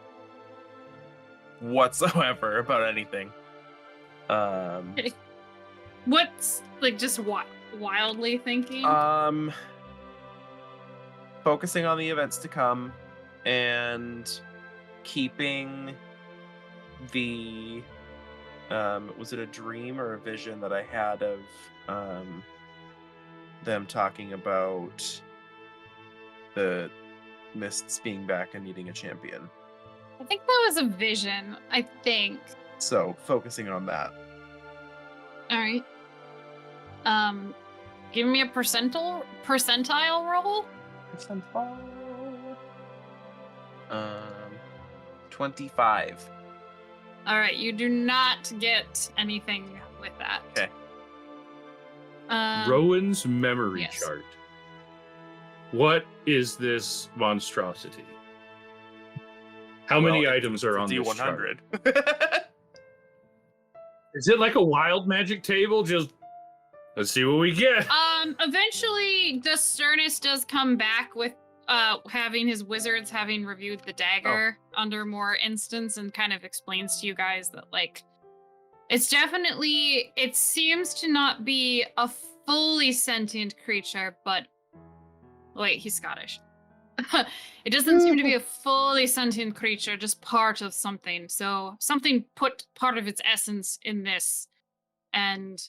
whatsoever about anything. What's just wildly thinking? Focusing on the events to come and keeping the was it a dream or a vision that I had of them talking about the Mists being back and needing a champion? I think that was a vision, I think. So, focusing on that. Alright. Give me a percentile roll? Percentile. 25. Alright, you do not get anything with that. Okay. Rowan's memory chart. What is this monstrosity? How many items are on this chart? Is it like a wild magic table? Just let's see what we get. Eventually Dusternis does come back with having his wizards having reviewed the dagger under more instance and kind of explains to you guys that it seems to not be a fully sentient creature, but wait, he's Scottish. It doesn't seem to be a fully sentient creature, just part of something. So something put part of its essence in this and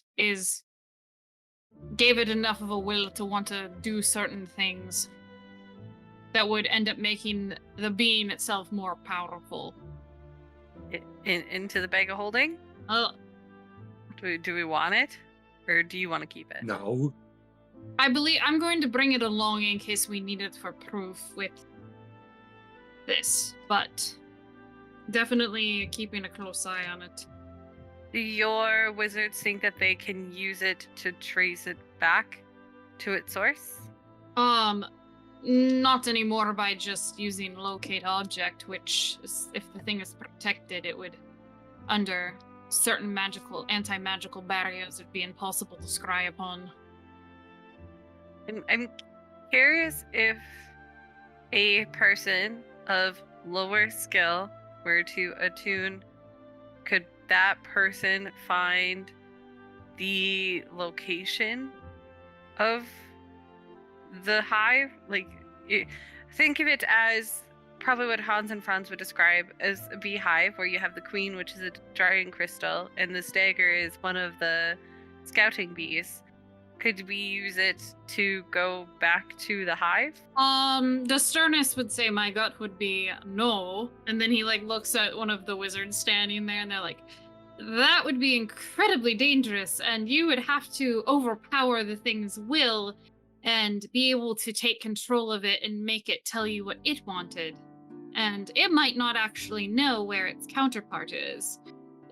gave it enough of a will to want to do certain things that would end up making the being itself more powerful. Into the bag of holding? Do we want it? Or do you want to keep it? No. I believe I'm going to bring it along in case we need it for proof with this, but definitely keeping a close eye on it. Do your wizards think that they can use it to trace it back to its source? Not anymore by just using locate object, which if the thing is protected, it would, under certain anti-magical barriers, it'd be impossible to scry upon. I'm curious if a person of lower skill were to attune, could that person find the location of the hive? Think of it as probably what Hans and Franz would describe as a beehive, where you have the queen, which is a dragon crystal, and the stagger is one of the scouting bees. Could we use it to go back to the hive? Dusternis would say my gut would be no, and then he looks at one of the wizards standing there, and they're like, that would be incredibly dangerous, and you would have to overpower the thing's will and be able to take control of it and make it tell you what it wanted. And it might not actually know where its counterpart is.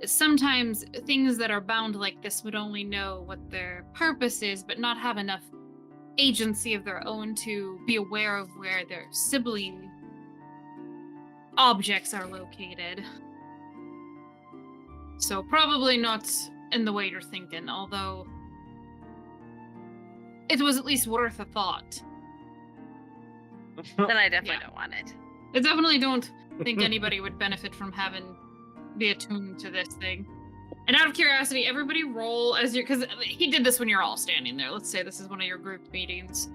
Sometimes things that are bound like this would only know what their purpose is, but not have enough agency of their own to be aware of where their sibling objects are located. So probably not in the way you're thinking, although it was at least worth a thought. Then I definitely don't want it. I definitely don't think anybody would benefit from be attuned to this thing. And out of curiosity, everybody roll as you, because he did this when you're all standing there. Let's say this is one of your group meetings.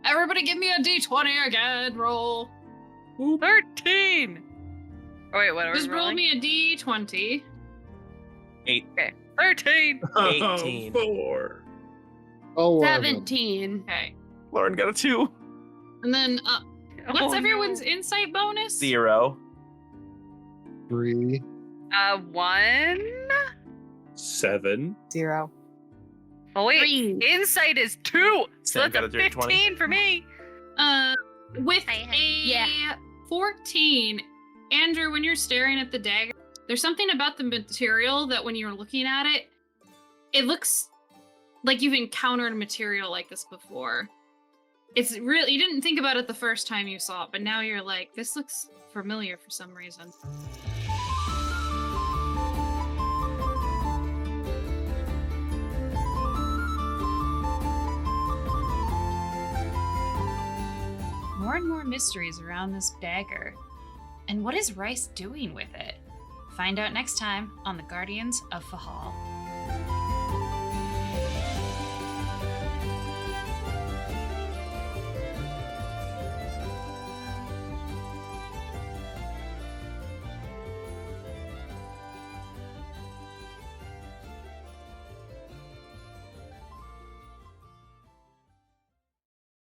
Everybody give me a d20 again, roll. 13! Oh, wait, what are Just we roll rolling? me a d20. 8. Okay, 13! 18. 4. Oh, 17. Okay. Lauren got a 2. And then, what's Oh, everyone's no. insight bonus? 0. 3. 1? 7. 0. Oh, wait. 3. Insight is 2! So Sam that's got a a dirty 20. 15 for me! With Yeah. a 14, Andrew, when you're staring at the dagger, there's something about the material that when you're looking at it, it looks like you've encountered a material like this before. It's really, you didn't think about it the first time you saw it, but now you're like, this looks familiar for some reason. More and more mysteries around this dagger. And what is Rhys doing with it? Find out next time on the Guardians of Fehal.